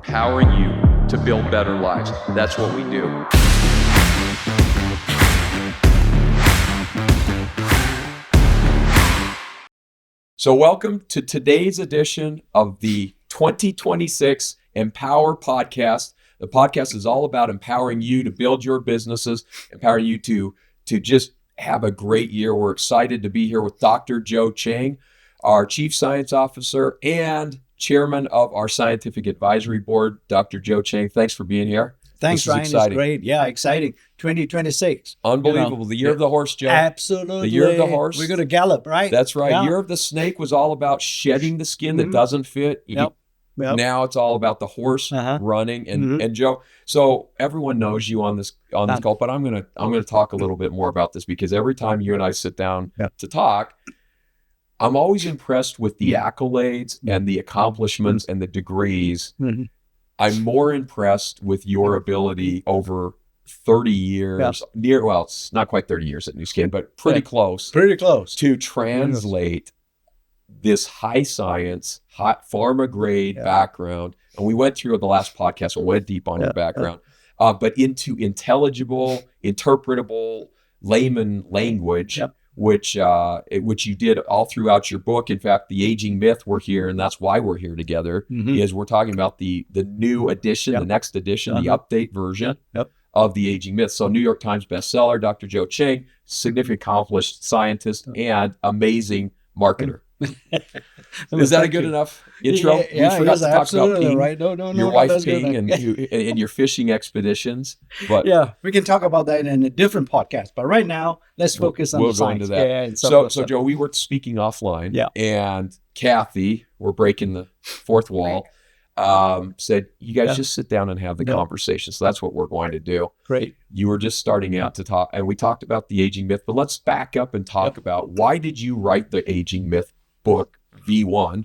empowering you to build better lives. That's what we do. So welcome to today's edition of the 2026 Empower Podcast. The podcast is all about empowering you to build your businesses, empowering you to just have a great year. We're excited to be here with Dr. Joe Chang, our Chief Science Officer and Chairman of our Scientific Advisory Board. Dr. Joe Chang, thanks for being here. Thanks, Ryan. It's great. Yeah, exciting. 2026. Unbelievable. The year of the horse, Joe. Absolutely. The year of the horse. We're going to gallop, right? That's right. Yeah. Year of the snake was all about shedding the skin that doesn't fit. Yep. Now it's all about the horse running and Joe. So everyone knows you on this call, but I'm gonna talk a little bit more about this because every time you and I sit down to talk, I'm always impressed with the accolades and the accomplishments and the degrees. I'm more impressed with your ability over 30 years, well, it's not quite 30 years at New Skin, but pretty close. Pretty close. To translate this high science, hot pharma grade background. And we went through the last podcast, we went deep on your background, but into intelligible, interpretable layman language, which you did all throughout your book. In fact, the aging myth, we're here, and that's why we're here together, is we're talking about the new edition, the next edition, the update version of the aging myth. So New York Times bestseller, Dr. Joe Chang, significant accomplished scientist and amazing marketer. Is that a good enough intro? Yeah, we forgot to talk about Ping, right? No, your wife Ping and your fishing expeditions. But yeah, we can talk about that in a different podcast. But right now, let's focus on the science. We'll go into that. So Joe, we were speaking offline, and Kathy, we're breaking the fourth wall, said, you guys just sit down and have the conversation. So that's what we're going to do. Great. You were just starting out to talk, and we talked about the aging myth, but let's back up and talk about why did you write the aging myth book V1,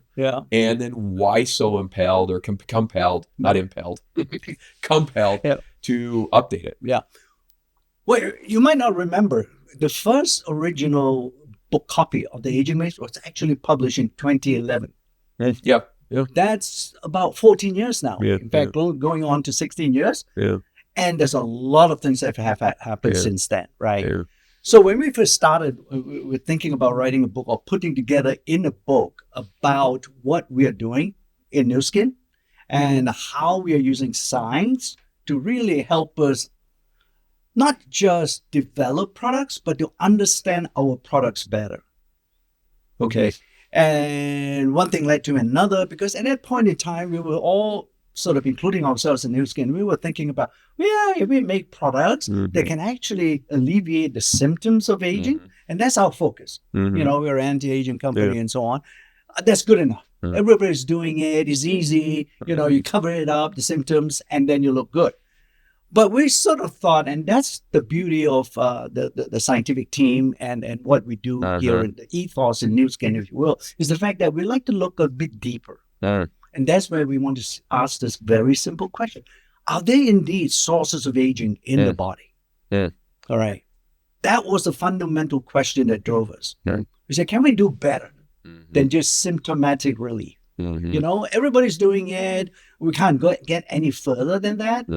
and then why so compelled to update it. Well, you might not remember, the first original book copy of the aging myth was actually published in 2011. That's about 14 years now. In fact, going on to 16 years. And there's a lot of things that have happened since then, right? So when we first started, we were thinking about writing a book or putting together in a book about what we are doing in New Skin and how we are using science to really help us not just develop products, but to understand our products better. Okay. And one thing led to another, because at that point in time, we were all sort of, including ourselves in New Skin, we were thinking about, if we make products that can actually alleviate the symptoms of aging, and that's our focus. You know, we're an anti-aging company and so on. That's good enough. Everybody's doing it. It's easy. You know, you cover it up, the symptoms, and then you look good. But we sort of thought, and that's the beauty of the scientific team and what we do here in the ethos in New Skin, if you will, is the fact that we like to look a bit deeper. And that's where we want to ask this very simple question. Are they indeed sources of aging in the body? All right. That was the fundamental question that drove us. We said, can we do better than just symptomatic relief? You know, everybody's doing it. We can't get any further than that.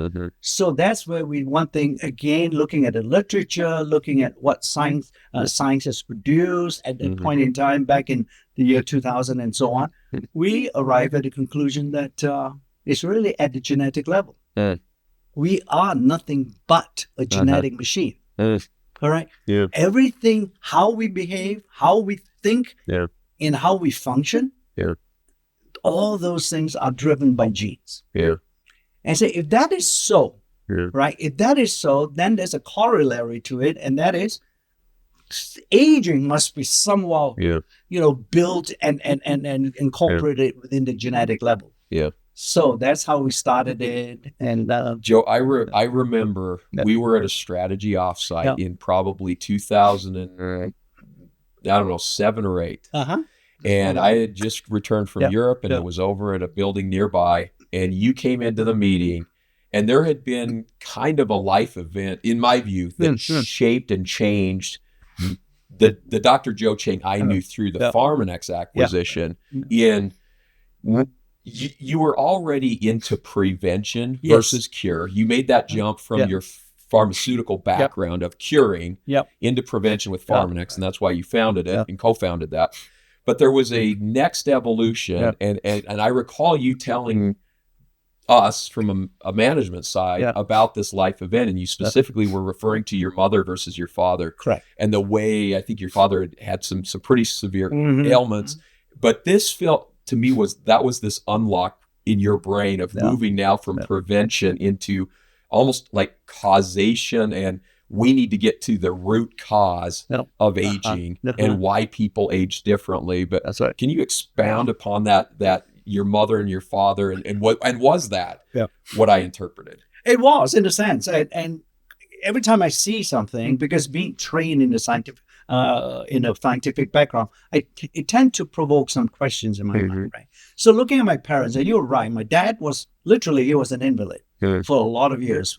So that's where one thing, again, looking at the literature, looking at what science has produced at that point in time, back in the year 2000 and so on, we arrive at the conclusion that it's really at the genetic level. We are nothing but a genetic machine. All right? Everything, how we behave, how we think, and how we function, all those things are driven by genes. And so if that is so, right, if that is so, then there's a corollary to it, and that is aging must be somewhat, built and incorporated within the genetic level. So that's how we started it. And Joe, I remember we were at a strategy offsite in probably 2007 or 8. And I had just returned from Europe, and it was over at a building nearby, and you came into the meeting, and there had been kind of a life event, in my view, that shaped and changed the Dr. Joe Chang I knew through the Pharmanex acquisition in you were already into prevention Yes. versus cure. You made that jump from your pharmaceutical background of curing into prevention with Pharmanex, and that's why you founded it and co-founded that. But there was a next evolution, and I recall you telling us from a management side about this life event, and you specifically were referring to your mother versus your father. Correct. And the way I think your father had some pretty severe ailments, but this felt to me was this unlock in your brain of moving now from prevention into almost like causation, and we need to get to the root cause of aging and why people age differently. But that's right. Can you expound upon that your mother and your father and was that what I interpreted? It was, in a sense, and every time I see something, because being trained in a scientific background, it tend to provoke some questions in my mind, right? So looking at my parents, and you're right, my dad was literally, he was an invalid for a lot of years,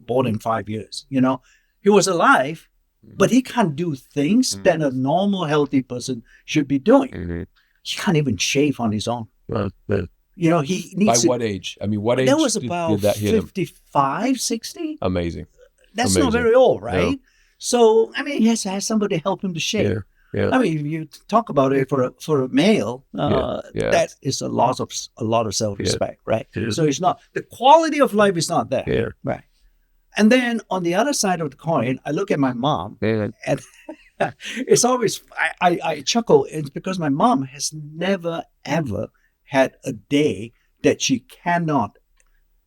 more than 5 years. You know, he was alive, but he can't do things that a normal, healthy person should be doing. He can't even shave on his own. You know, he needs By what age? I mean, what age that was about did that hit him? 55, 60. Amazing. That's not very old, right? No. So, I mean, he has to have somebody help him to shave. I mean, if you talk about it for a male, that is a lot of self-respect, right? So it's not, the quality of life is not there, right? And then on the other side of the coin, I look at my mom, and it's always, I chuckle. It's because my mom has never, ever had a day that she cannot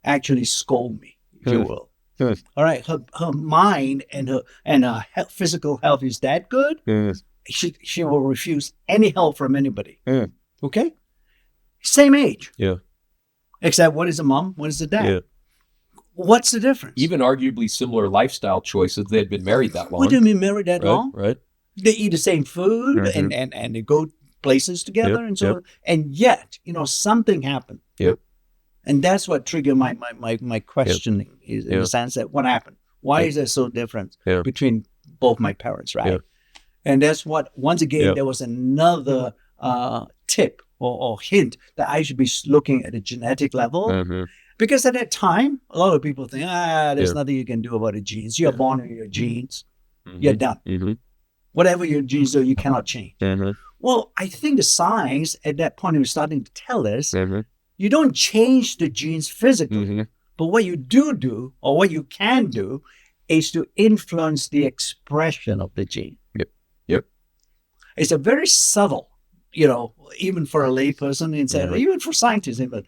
actually scold me, if you will. All right, her mind and her physical health is that good. She will refuse any help from anybody. Okay, same age. Except what is the mom? What is the dad? What's the difference? Even arguably similar lifestyle choices. They had been married that long. What do you mean married that long? Right. They eat the same food and they go places together and so on. And yet, you know, something happened. And that's what triggered my questioning is in the sense that what happened? Why is there so different between both my parents, right? And that's what, once again, there was another tip or hint that I should be looking at a genetic level. Because at that time, a lot of people think, there's nothing you can do about the genes. You're born with your genes. You're done. Whatever your genes do, you cannot change. Well, I think the science at that point was starting to tell us, you don't change the genes physically, but what you do, or what you can do, is to influence the expression of the gene. It's a very subtle, you know, even for a layperson, even for scientists, but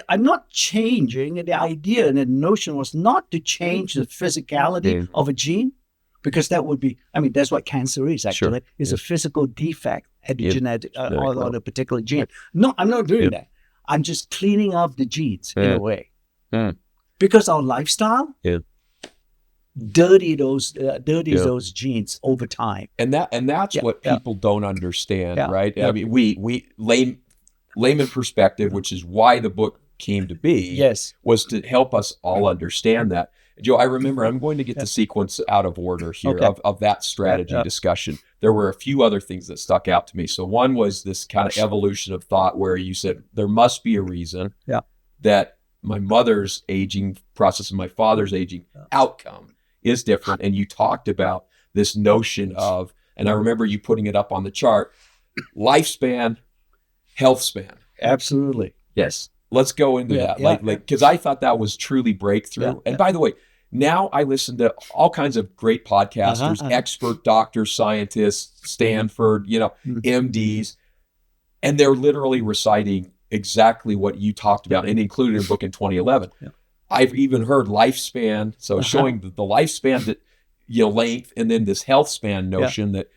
I'm not changing. The idea and the notion was not to change the physicality of a gene, because that would be, I mean, that's what cancer is actually, is a physical defect at the genetic or the particular gene. No, I'm not doing that. I'm just cleaning up the genes in a way. Because our lifestyle dirty those genes over time. And that's what people don't understand, right? I mean, we layman perspective, which is why the book came to be, was to help us all understand that. Joe, I remember, I'm going to get the sequence out of order here of that strategy discussion. There were a few other things that stuck out to me. So one was this kind of evolution of thought where you said there must be a reason that my mother's aging process and my father's aging outcome is different. And you talked about this notion of, and I remember you putting it up on the chart, lifespan, health span. Absolutely. Yes. Let's go into that. Like, because I thought that was truly breakthrough. And by the way, now I listen to all kinds of great podcasters, expert doctors, scientists, Stanford, you know, MDs, and they're literally reciting exactly what you talked about and included in a book in 2011. I've even heard lifespan, so showing the lifespan that, you know, length, and then this health span notion that,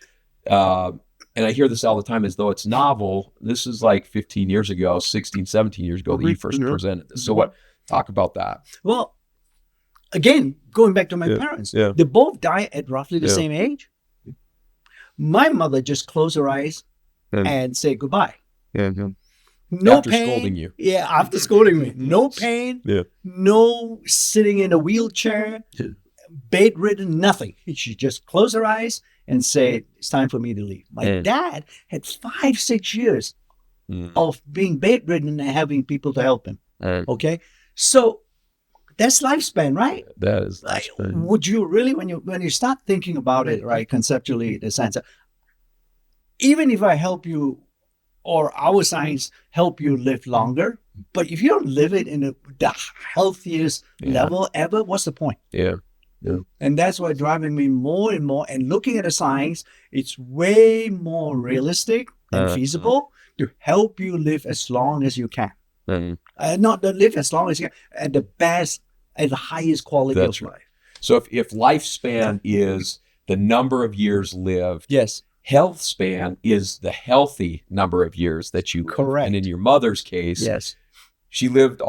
and I hear this all the time as though it's novel. This is like 15 years ago, 16, 17 years ago that you first presented this. So talk about that. Well, again, going back to my parents, they both die at roughly the same age. My mother just closed her eyes and said goodbye. No after pain. Scolding you. Yeah, after scolding me. No pain. No sitting in a wheelchair, bedridden, nothing. She just closed her eyes and said, it's time for me to leave. My dad had 5-6 years of being bedridden and having people to help him. Okay, so that's lifespan, right? That is lifespan. Would you really, when you start thinking about it, right, conceptually, the sense of, even if I help you, or our science help you live longer, but if you don't live it in the healthiest level ever, what's the point? Yeah. And that's why driving me more and more, and looking at the science, it's way more realistic and feasible to help you live as long as you can. Not to live as long as you can, at the best, at the highest quality of life. So if lifespan is the number of years lived, yes, health span is the healthy number of years that you live. Correct. And in your mother's case, yes, she lived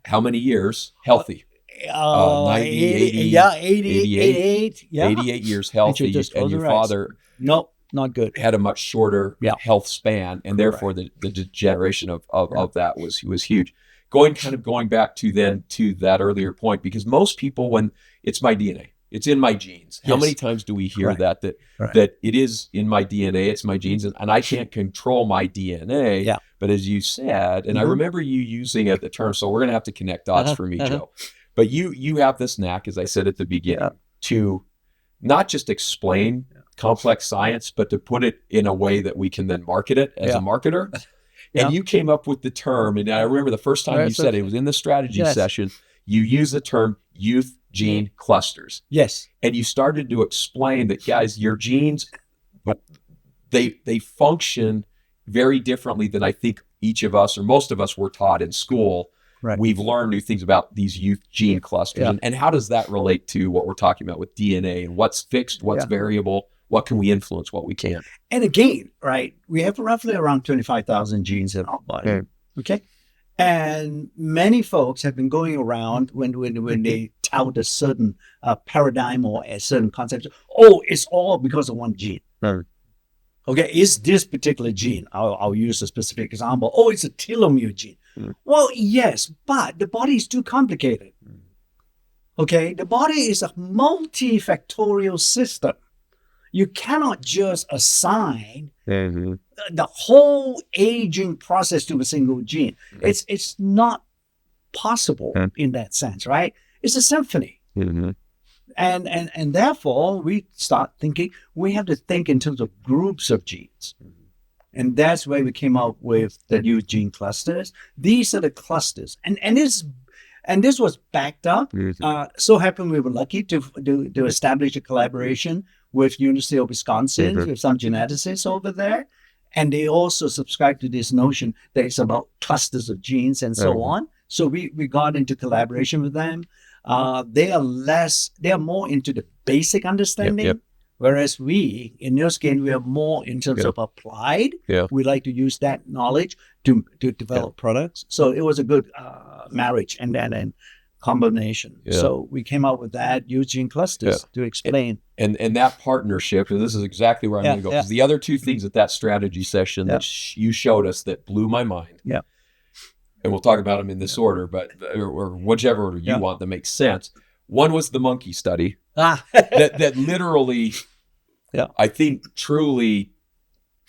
how many years healthy? 90, 80, 88, 88 years healthy, and your father no, not good, had a much shorter health span, and therefore the degeneration of that was huge. Going back to that earlier point, because most people, when it's my DNA, it's in my genes. How many times do we hear that it is in my DNA, it's my genes, and I can't control my DNA. Yeah. But as you said, and I remember you using the term, so we're going to have to connect dots for me, Joe. But you have this knack, as I said at the beginning, to not just explain complex science, but to put it in a way that we can then market it as a marketer. And you came up with the term, and I remember the first time you said it was in the strategy session, you used the term youth gene clusters. Yes. And you started to explain that, guys, your genes, they function very differently than I think each of us or most of us were taught in school. Right. We've learned new things about these youth gene clusters. And how does that relate to what we're talking about with DNA, and what's fixed, what's variable, what can we influence, what we can't? And again, right, we have roughly around 25,000 genes in our body. Okay. And many folks have been going around when they tout a certain paradigm or a certain concept. Oh, it's all because of one gene. Okay, it's this particular gene. I'll use a specific example. Oh, it's a telomere gene. Well, yes, but the body is too complicated. Okay, the body is a multifactorial system. You cannot just assign the whole aging process to a single gene. It's not possible in that sense, right? It's a symphony. And therefore, we start thinking, we have to think in terms of groups of genes. And that's where we came up with the new gene clusters. These are the clusters. And this was backed up. So happened we were lucky to establish a collaboration with University of Wisconsin, with some geneticists over there. And they also subscribe to this notion that it's about clusters of genes and so on. So we got into collaboration with them. They are more into the basic understanding. Whereas we, in Neoskin, we are more in terms of applied. We like to use that knowledge to develop products. So it was a good marriage and combination. So we came up with that, use gene clusters to explain. And that partnership, and this is exactly where I'm going to go, because the other two things at that strategy session that you showed us that blew my mind. And we'll talk about them in this order, but or whichever order you want that makes sense. One was the monkey study that literally, I think, truly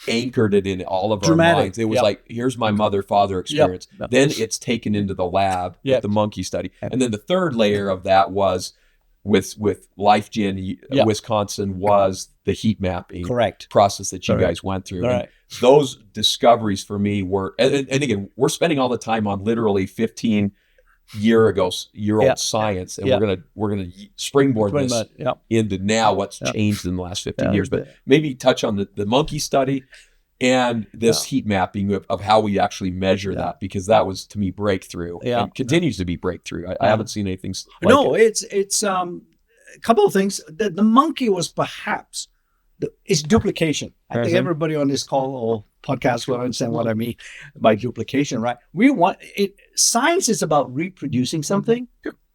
anchored it in all of our minds. It was like, here's my mother-father experience. Then it's taken into the lab with the monkey study. And then the third layer of that was with LifeGen Wisconsin was the heat mapping process that you guys went through. And those discoveries for me were, and again, we're spending all the time on literally 15-year-old science, and we're gonna springboard this into now what's changed in the last 15 years. But maybe touch on the monkey study and this heat mapping of how we actually measure that, because that was, to me, breakthrough and continues to be breakthrough. I haven't seen anything like it. It's a couple of things. The monkey was perhaps it's duplication. I think everybody on this call or podcast will understand what I mean by duplication, right? We want it. Science is about reproducing something.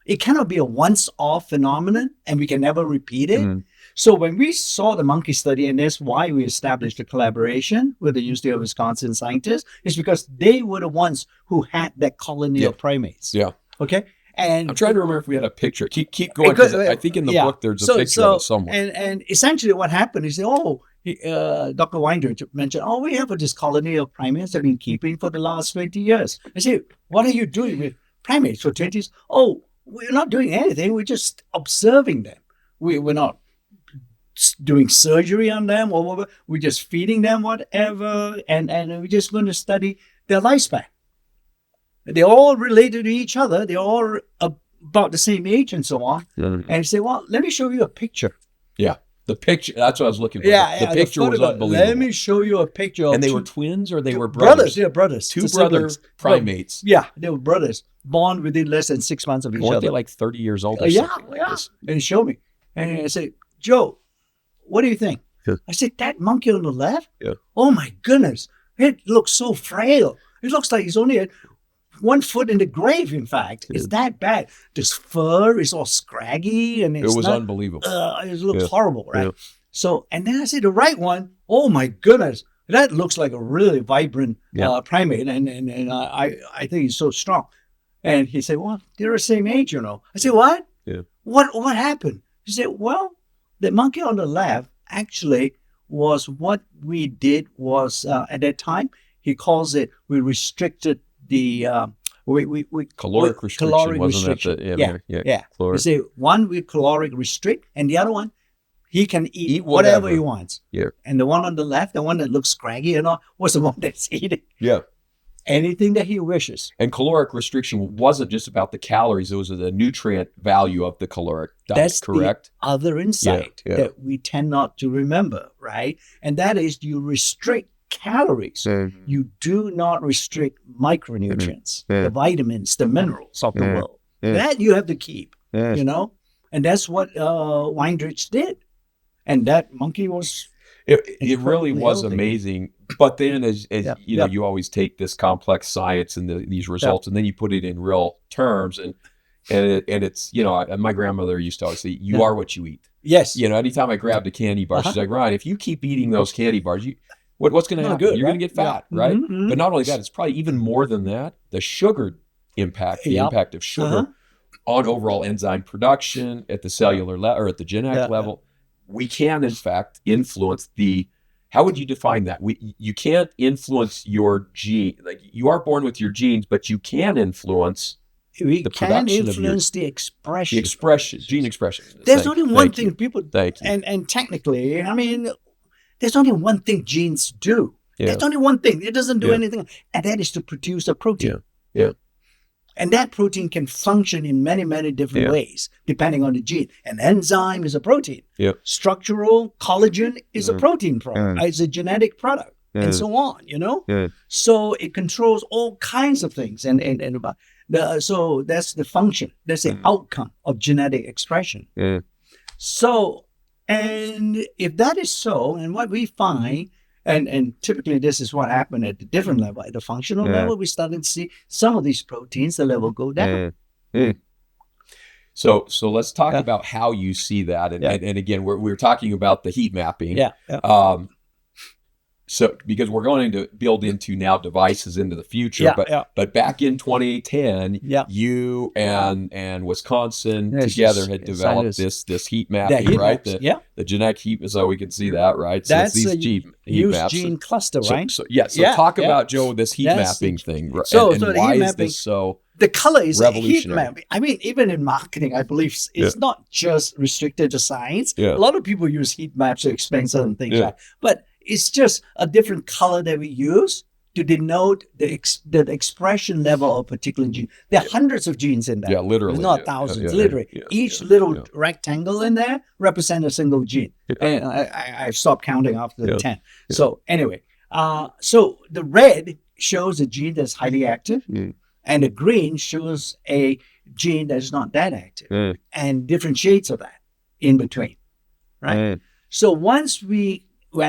It cannot be a once-off phenomenon, and we can never repeat it. So when we saw the monkey study, and that's why we established a collaboration with the University of Wisconsin scientists, is because they were the ones who had that colony of primates. Okay. And I'm trying to remember if we had a picture. Keep going, because I think in the book there's a picture of it somewhere. And essentially what happened is, Dr. Weindrich mentioned, we have this colony of primates that have been keeping for the last 20 years. I said, what are you doing with primates for 20 years? Oh, we're not doing anything. We're just observing them. We're not doing surgery on them or whatever. We're just feeding them whatever, and we're just going to study their lifespan. They're all related to each other. They're all about the same age and so on. And you say, well, let me show you a picture. Yeah. The picture, that's what I was looking for. Yeah, the picture was unbelievable. Let me show you a picture of And they were twins or they were brothers? They're brothers. Two brother primates. Yeah, they were brothers, born within less than 6 months of each other. Weren't they like 30 years old or Yeah. this? And he showed me. And I said, Joe, what do you think? Yeah. I said, that monkey on the left? Yeah. Oh my goodness. It looks so frail. It looks like he's only 1 foot in the grave, in fact. It's that bad. This fur is all scraggy. And it was unbelievable. It looks horrible, right? Yeah. So, and then I said, the right one, oh my goodness, that looks like a really vibrant primate. And I think he's so strong. And he said, well, they're the same age, I said, what? Yeah. What happened? He said, well, the monkey on the left actually was what we did was, at that time, he calls it, we restricted the, caloric restriction, caloric wasn't restriction. that Yeah. You say one we caloric restrict, and the other one he can eat whatever he wants. Yeah. And the one on the left, the one that looks scraggy and all, was the one that's eating. Yeah. Anything that he wishes. And caloric restriction wasn't just about the calories; it was the nutrient value of the caloric diet. That's correct. The other insight that we tend not to remember, right? And that is, you restrict calories. You do not restrict micronutrients, the vitamins, the minerals of the world. That you have to keep, and that's what Weindrich did. And that monkey was it really was amazing. But then, as you always take this complex science and these results, and then you put it in real terms, and it's my grandmother used to always say, "You are what you eat." Yes. Anytime I grabbed a candy bar, she's like, "Ryan, if you keep eating those candy bars, what's going to happen? You're going to get fat, right?" Mm-hmm. But not only that, it's probably even more than that. The sugar impact, the impact of sugar on overall enzyme production at the cellular level or at the genetic level. We can, in fact, influence how would you define that? You can't influence your gene. Like, you are born with your genes, but you can influence the production of the expression. The expression, gene expression. There's only one thing people, Thank you. And technically, there's only one thing genes do. Yeah. There's only one thing. It doesn't do anything. And that is to produce a protein. Yeah. And that protein can function in many, many different ways, depending on the gene. An enzyme is a protein. Yeah. Structural collagen is a protein product. It's a genetic product, and so on, So it controls all kinds of things. So that's the function. That's the outcome of genetic expression. Yeah. So, and if that is so, and what we find, and typically this is what happened at the different level. At the functional level, we started to see some of these proteins, the level go down. So let's talk about how you see that. And again, we're talking about the heat mapping. So because we're going to build into now devices into the future, but back in 2010, you and Wisconsin together had developed this heat mapping, right? The genetic heat, so we can see that, right? So that's these heat maps. Gene cluster, right? So talk about, Joe, this heat mapping thing, right? So and why is this so the color is revolutionary? Heat map. Even in marketing, I believe it's not just restricted to science. A lot of people use heat maps to explain certain things, right? But it's just a different color that we use to denote the expression level of a particular gene. There are hundreds of genes in there. Yeah, literally. It's not thousands, literally. Each little rectangle in there represents a single gene. And I stopped counting after the 10. So anyway, so the red shows a gene that's highly active, and the green shows a gene that is not that active, and different shades of that in between, right? So when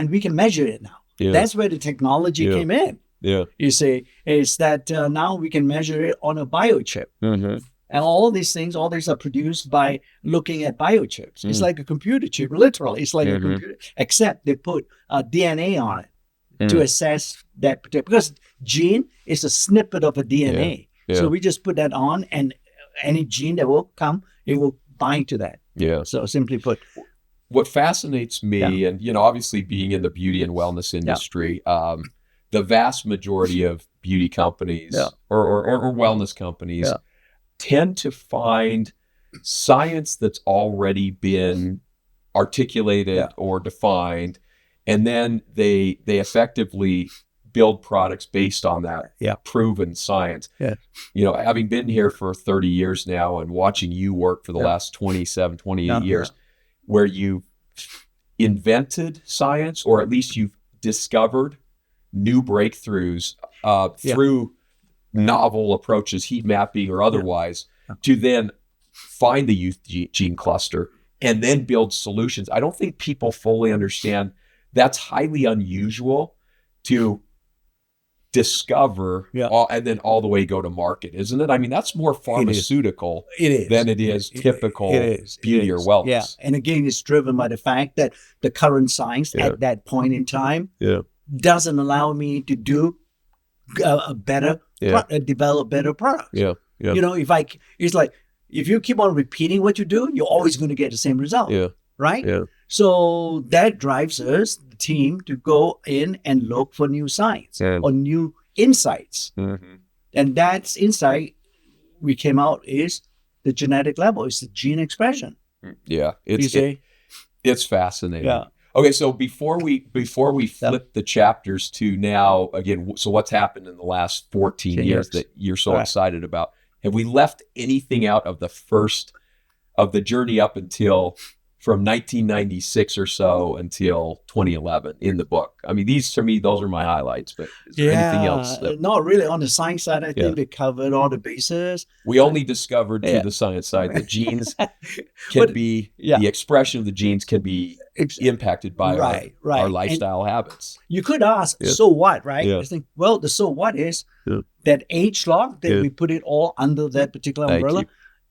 we can measure it now, that's where the technology came in. You see, is that now we can measure it on a biochip. And all these are produced by looking at biochips. It's like a computer chip, literally. It's like a computer, except they put DNA on it to assess that particular, because gene is a snippet of a DNA. So we just put that on, and any gene that will come, it will bind to that. So simply put. what fascinates me, and obviously being in the beauty and wellness industry, the vast majority of beauty companies or wellness companies tend to find science that's already been articulated or defined, and then they effectively build products based on that proven science. Having been here for 30 years now and watching you work for the last 27, 28 years, where you've invented science, or at least you've discovered new breakthroughs through novel approaches, heat mapping or otherwise, to then find the youth gene cluster and then build solutions. I don't think people fully understand that's highly unusual to discover and then all the way go to market, isn't it? I mean, that's more pharmaceutical than it is typical beauty or wellness. Yeah, and again, it's driven by the fact that the current science at that point in time doesn't allow me to do a better, develop better products. It's like, if you keep on repeating what you do, you're always going to get the same result. Right? So that drives us, the team, to go in and look for new science or new insights. And that's insight we came out is the genetic level, it's the gene expression. It's fascinating. Okay, so before we flip the chapters to now, again, so what's happened in the last 14 years that you're so excited about? Have we left anything out of the journey up until from 1996 or so until 2011 in the book? I mean, these, to me, those are my highlights, but is there anything else? Not really. On the science side, I think we covered all the bases. We only discovered through the science side that genes can be, the expression of the genes can be impacted by our lifestyle habits. You could ask, so what, right? I think, well, the so what is that age log that we put it all under that particular umbrella.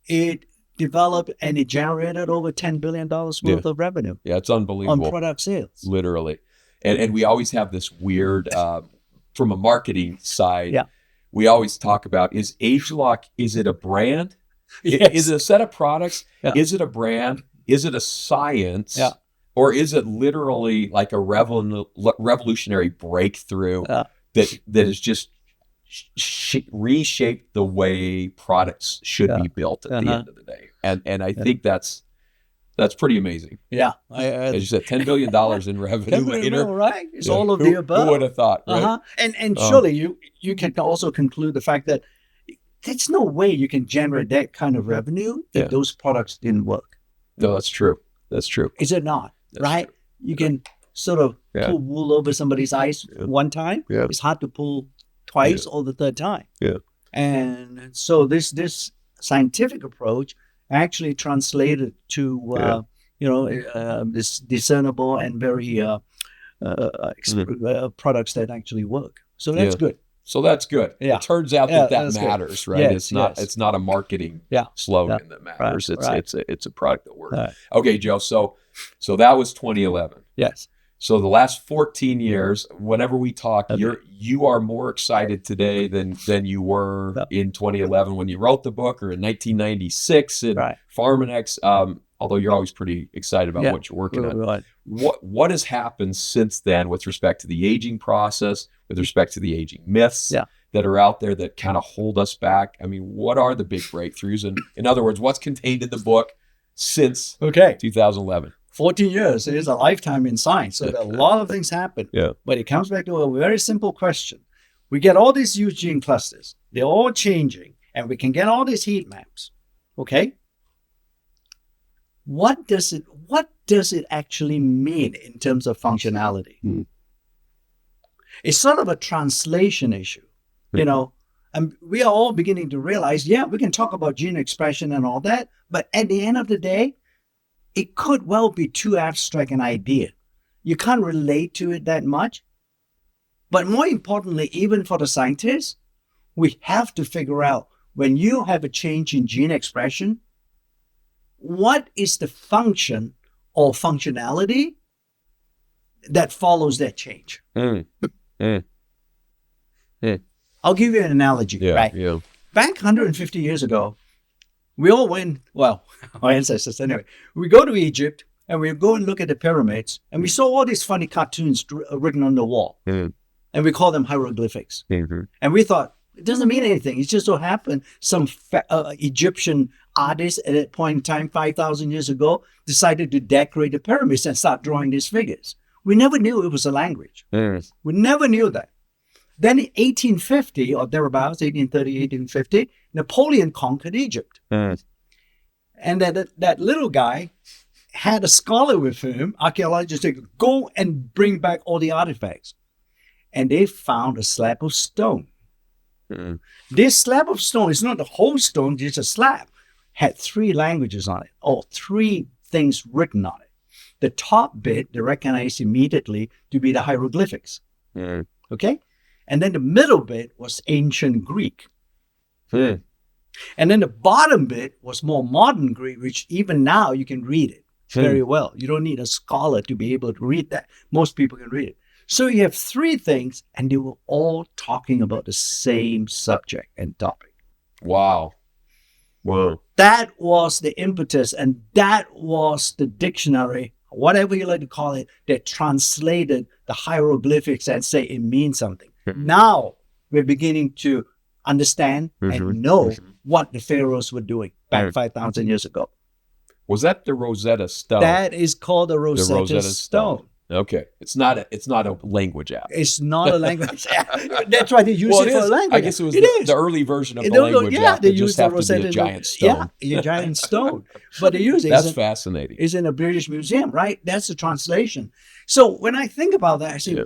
It developed and it generated over $10 billion worth of revenue. Yeah, it's unbelievable. On product sales. Literally. And we always have this weird, from a marketing side, we always talk about, is ageLOC, is it a brand? Is it a set of products? Is it a brand? Is it a science? Or is it literally like a revolutionary breakthrough that is just reshape the way products should be built at the end of the day, and I think that's pretty amazing. As you said, $10 billion in revenue later, right? It's all of the above. Who would have thought? Right? And surely you can also conclude the fact that there's no way you can generate that kind of revenue if those products didn't work. No, that's true. Is it not? Right? True. You can sort of pull wool over somebody's eyes one time. It's hard to pull twice or the third time. And so this scientific approach actually translated to this discernible and very products that actually work. So that's good. So that's good. It turns out that matters, right? It's not a marketing slogan that matters. It's a product that works. Okay, Joe. So that was 2011. Yes. So the last 14 years, whenever we talk, you are more excited today than you were in 2011 when you wrote the book, or in 1996 in Pharmanex. Although you're always pretty excited about what you're working on. What has happened since then with respect to the aging process, with respect to the aging myths that are out there that kind of hold us back? I mean, what are the big breakthroughs? And in other words, what's contained in the book since 2011? 14 years is a lifetime in science. So a lot of things happen. But it comes back to a very simple question. We get all these huge gene clusters. They're all changing. And we can get all these heat maps. Okay? What does it actually mean in terms of functionality? It's sort of a translation issue. And we are all beginning to realize, we can talk about gene expression and all that. But at the end of the day, it could well be too abstract an idea. You can't relate to it that much. But more importantly, even for the scientists, we have to figure out, when you have a change in gene expression, what is the function or functionality that follows that change? I'll give you an analogy, right? Back 150 years ago, we all went, well, our ancestors anyway, we go to Egypt and we go and look at the pyramids, and we saw all these funny cartoons written on the wall, and we call them hieroglyphics. And we thought, it doesn't mean anything. It just so happened some Egyptian artist at that point in time, 5,000 years ago, decided to decorate the pyramids and start drawing these figures. We never knew it was a language. We never knew that. Then in 1850 or thereabouts, 1830, 1850, Napoleon conquered Egypt. And that little guy had a scholar with him, archaeologists, to go and bring back all the artifacts. And they found a slab of stone. This slab of stone is not the whole stone, just a slab. Had 3 languages on it, or 3 things written on it. The top bit they recognized immediately to be the hieroglyphics. Okay? And then the middle bit was ancient Greek. And then the bottom bit was more modern Greek, which even now you can read it very well. You don't need a scholar to be able to read that. Most people can read it. So you have 3 things, and they were all talking about the same subject and topic. Wow. That was the impetus, and that was the dictionary, whatever you like to call it, that translated the hieroglyphics and say it means something. Now we're beginning to understand and know what the pharaohs were doing back 5,000 years ago. Was that the Rosetta Stone? That is called the Rosetta Stone. Okay, it's not a language app. It's not a language app. That's why they use it for a language. I guess it was the early version of the language app. They just have to be a giant stone. Yeah, a giant stone. But they use it. That's fascinating. It's in a British museum, right? That's the translation. So when I think about that, I say,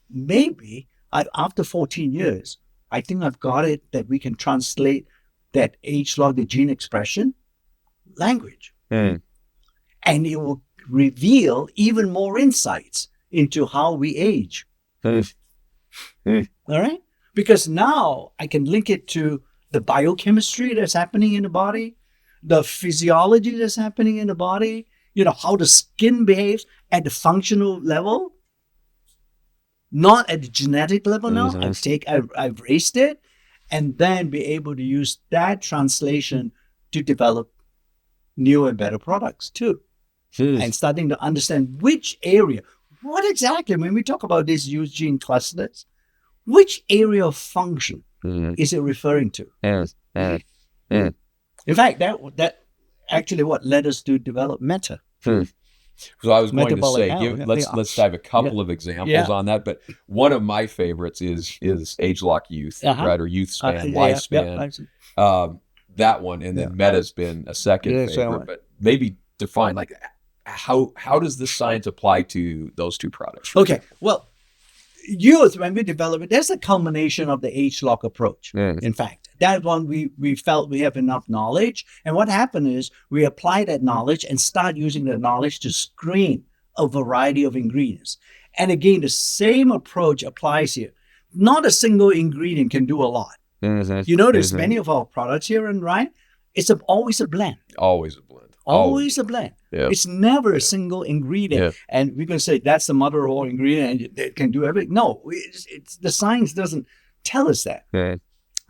maybe after 14 years, I think I've got it that we can translate that age log, the gene expression, language. And it will reveal even more insights into how we age. All right? Because now I can link it to the biochemistry that's happening in the body, the physiology that's happening in the body, how the skin behaves at the functional level, not at the genetic level now. I've raised it, and then be able to use that translation to develop new and better products too. And starting to understand which area, what exactly, when we talk about these used gene clusters, which area of function is it referring to? In fact, that actually what led us to develop Meta. So I was going to say, let's dive a couple of examples on that. But one of my favorites is age lock youth, right, or youth span, lifespan. That one, and then Meta's been a second favorite. But maybe define how does this science apply to those 2 products? Okay, well, youth, when we develop it, there's a culmination of the age lock approach. In fact, that one we felt we have enough knowledge, and what happened is we apply that knowledge and start using that knowledge to screen a variety of ingredients. And again, the same approach applies here. Not a single ingredient can do a lot. You notice many of our products here, and right, it's always a blend. Always a blend. Always a blend. Yep. It's never a single ingredient. And we're going to say that's the mother of all ingredient and it can do everything. No, it's the science doesn't tell us that.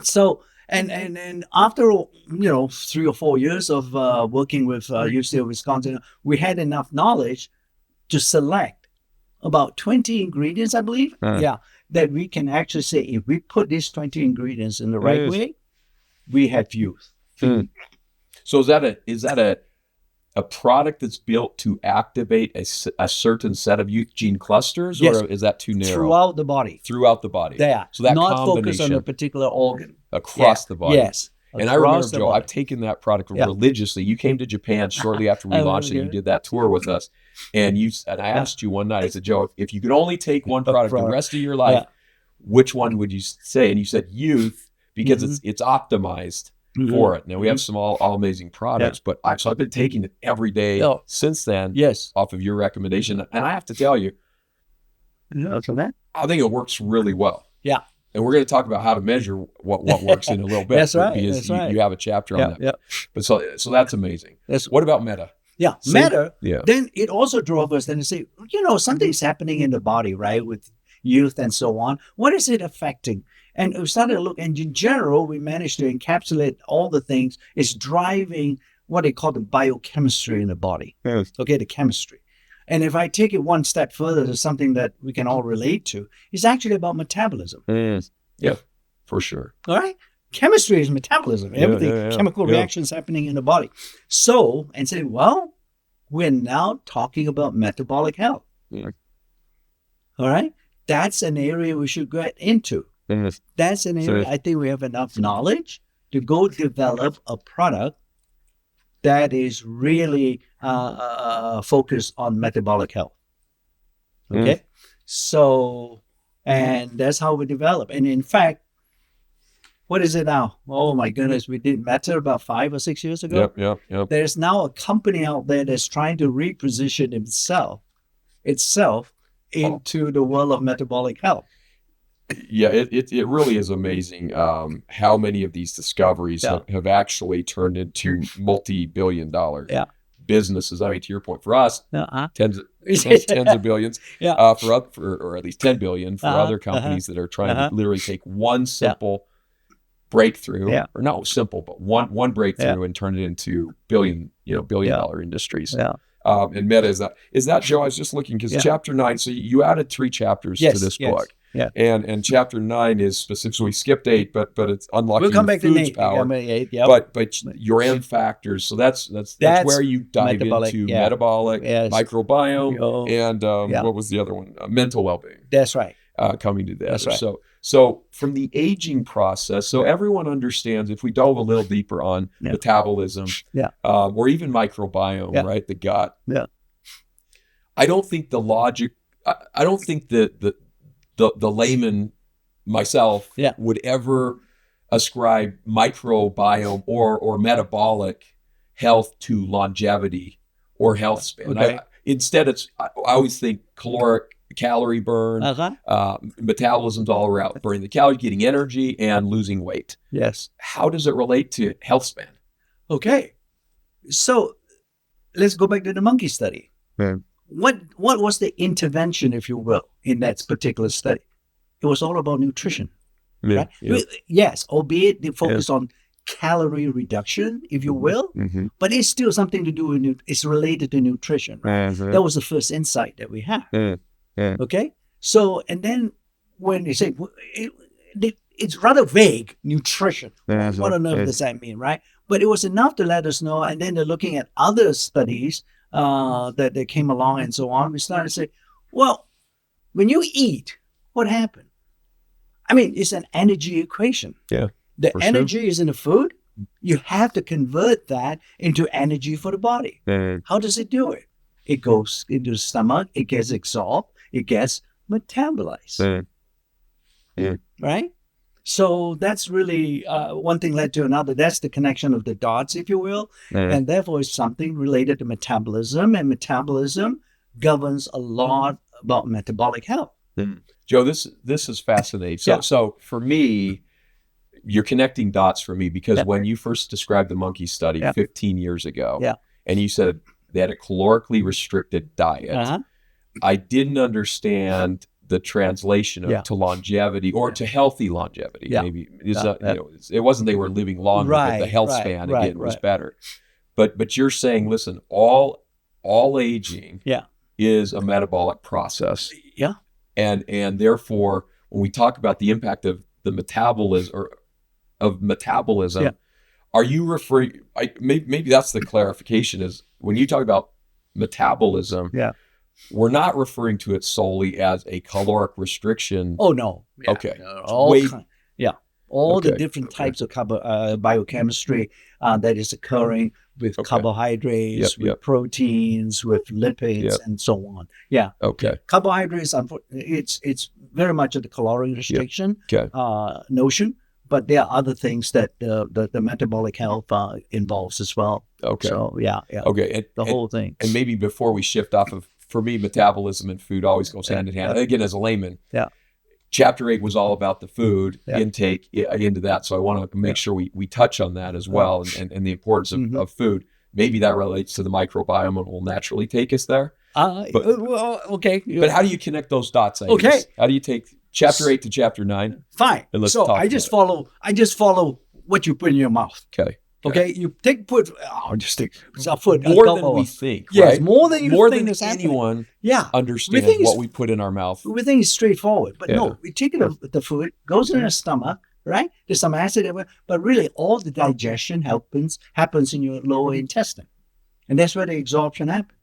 So, and after 3 or 4 years of working with UC of Wisconsin, we had enough knowledge to select about 20 ingredients, I believe. That we can actually say if we put these 20 ingredients in the right way, we have youth. So is that a product that's built to activate a certain set of youth gene clusters, or is that too narrow? Throughout the body. Yeah. So that not focused on a particular organ. Across the body. Yes. And I remember, Joe, I've taken that product religiously. You came to Japan shortly after we launched it. You did that tour with us. And I asked you one night, I said, Joe, if you could only take one product the rest of your life, which one would you say? And you said youth, because it's optimized for it. Now we have some all amazing products, but I've been taking it every day since then. Off of your recommendation, and I have to tell you, I think it works really well. And we're going to talk about how to measure what works in a little bit. That's right. Because you have a chapter on that. But so that's amazing. What about Meta? Meta. Then it also drove us then to say, something's happening in the body, right, with youth and so on. What is it affecting? And we started to look, and in general, we managed to encapsulate all the things. It's driving what they call the biochemistry in the body. Yes. Okay, the chemistry. And if I take it one step further to something that we can all relate to, it's actually about metabolism. Yes. Yeah, for sure. All right? Chemistry is metabolism. Everything, chemical reactions happening in the body. So, and say, well, we're now talking about metabolic health. Yeah. All right? That's an area we should get into. Yes. That's an area I think we have enough knowledge to go develop a product that is really focused on metabolic health. Okay? So, and that's how we develop. And in fact, what is it now? Oh my goodness, we did Meta about 5 or 6 years ago. Yep. There's now a company out there that's trying to reposition itself into the world of metabolic health. Yeah, it really is amazing how many of these discoveries have actually turned into multi-billion-dollar businesses. I mean, to your point, for us, tens of billions. Or at least 10 billion for other companies that are trying to literally take one simple breakthrough, or not simple, but one breakthrough and turn it into billion-dollar industries. And Meta is that Joe? I was just looking because chapter 9. So you added 3 chapters to this book. Yeah. And chapter 9 is specifically, we skipped 8, but it's unlocking we'll come back food's to power. 8, But your M factors. So that's where you dive into metabolic, microbiome, and what was the other one? Mental well-being. That's right. Coming to that. That's right. So from the aging process, so everyone understands, if we dove a little deeper on metabolism, or even microbiome, right, the gut. Yeah. I don't think the logic. I don't think the layman myself would ever ascribe microbiome or metabolic health to longevity or health span. Okay. Instead, I always think calorie burn, metabolism's all around burning the calories, getting energy, and losing weight. Yes. How does it relate to health span? Okay. So let's go back to the monkey study. What was the intervention, if you will, in that particular study? It was all about nutrition. Right? Yes, albeit they focus on calorie reduction, if you will, but it's still something to do with it's related to nutrition. Right? That was the first insight that we had. Okay, so and then when they say it's rather vague, nutrition. What on earth does that mean, right? But it was enough to let us know. And then they're looking at other studies that came along and so on. We started to say, well, when you eat, what happened? I mean, it's an energy equation. Yeah. The energy is in the food. You have to convert that into energy for the body. How does it do it? It goes into the stomach. It gets absorbed. It gets metabolized. Right? So that's really one thing led to another. That's the connection of the dots, if you will. And therefore, it's something related to metabolism. And metabolism governs a lot about metabolic health. Joe, this is fascinating. So for me, you're connecting dots for me because when you first described the monkey study 15 years ago, and you said they had a calorically restricted diet, I didn't understand the translation of to longevity or to healthy longevity. Maybe it wasn't they were living longer, but the health span again was better. But you're saying, listen, all aging is a metabolic process. And therefore, when we talk about the impact of the metabolism are you referring? Maybe that's the clarification is when you talk about metabolism. We're not referring to it solely as a caloric restriction. Oh no. Okay. All the different types of biochemistry that is occurring with carbohydrates, with proteins, with lipids, and so on. Carbohydrates, it's very much of the caloric restriction notion, but there are other things that the metabolic health involves as well. So Okay. The whole thing. And maybe before we shift off of, for me, metabolism and food always goes hand in hand. Again, as a layman, Chapter 8 was all about the food intake into that. So I want to make sure we touch on that as well and the importance of food. Maybe that relates to the microbiome and will naturally take us there. Okay. But how do you connect those dots? How do you take Chapter 8 to Chapter 9? Fine. And let's so talk I just follow what you put in your mouth. Okay. Okay, you take food. Just take food. More than we think. Yes, right? more than you more think than is happening. anyone Yeah, understands what we put in our mouth. We think it's straightforward, but no, we take the food, goes in the stomach, right? There's some acid, but really all the digestion happens in your lower intestine, and that's where the absorption happens.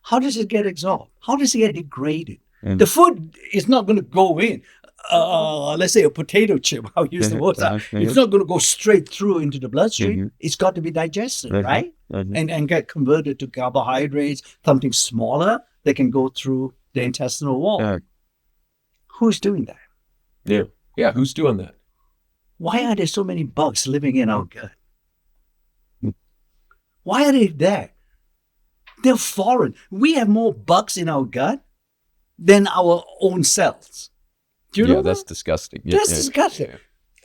How does it get absorbed? How does it get degraded? The food is not going to go in. Let's say a potato chip, I'll use the word. It's not going to go straight through into the bloodstream. It's got to be digested, right? And get converted to carbohydrates, something smaller that can go through the intestinal wall. Who's doing that? Yeah, who's doing that? Why are there so many bugs living in our gut? Why are they there? They're foreign. We have more bugs in our gut than our own cells. Do you know that's that? disgusting. That's disgusting.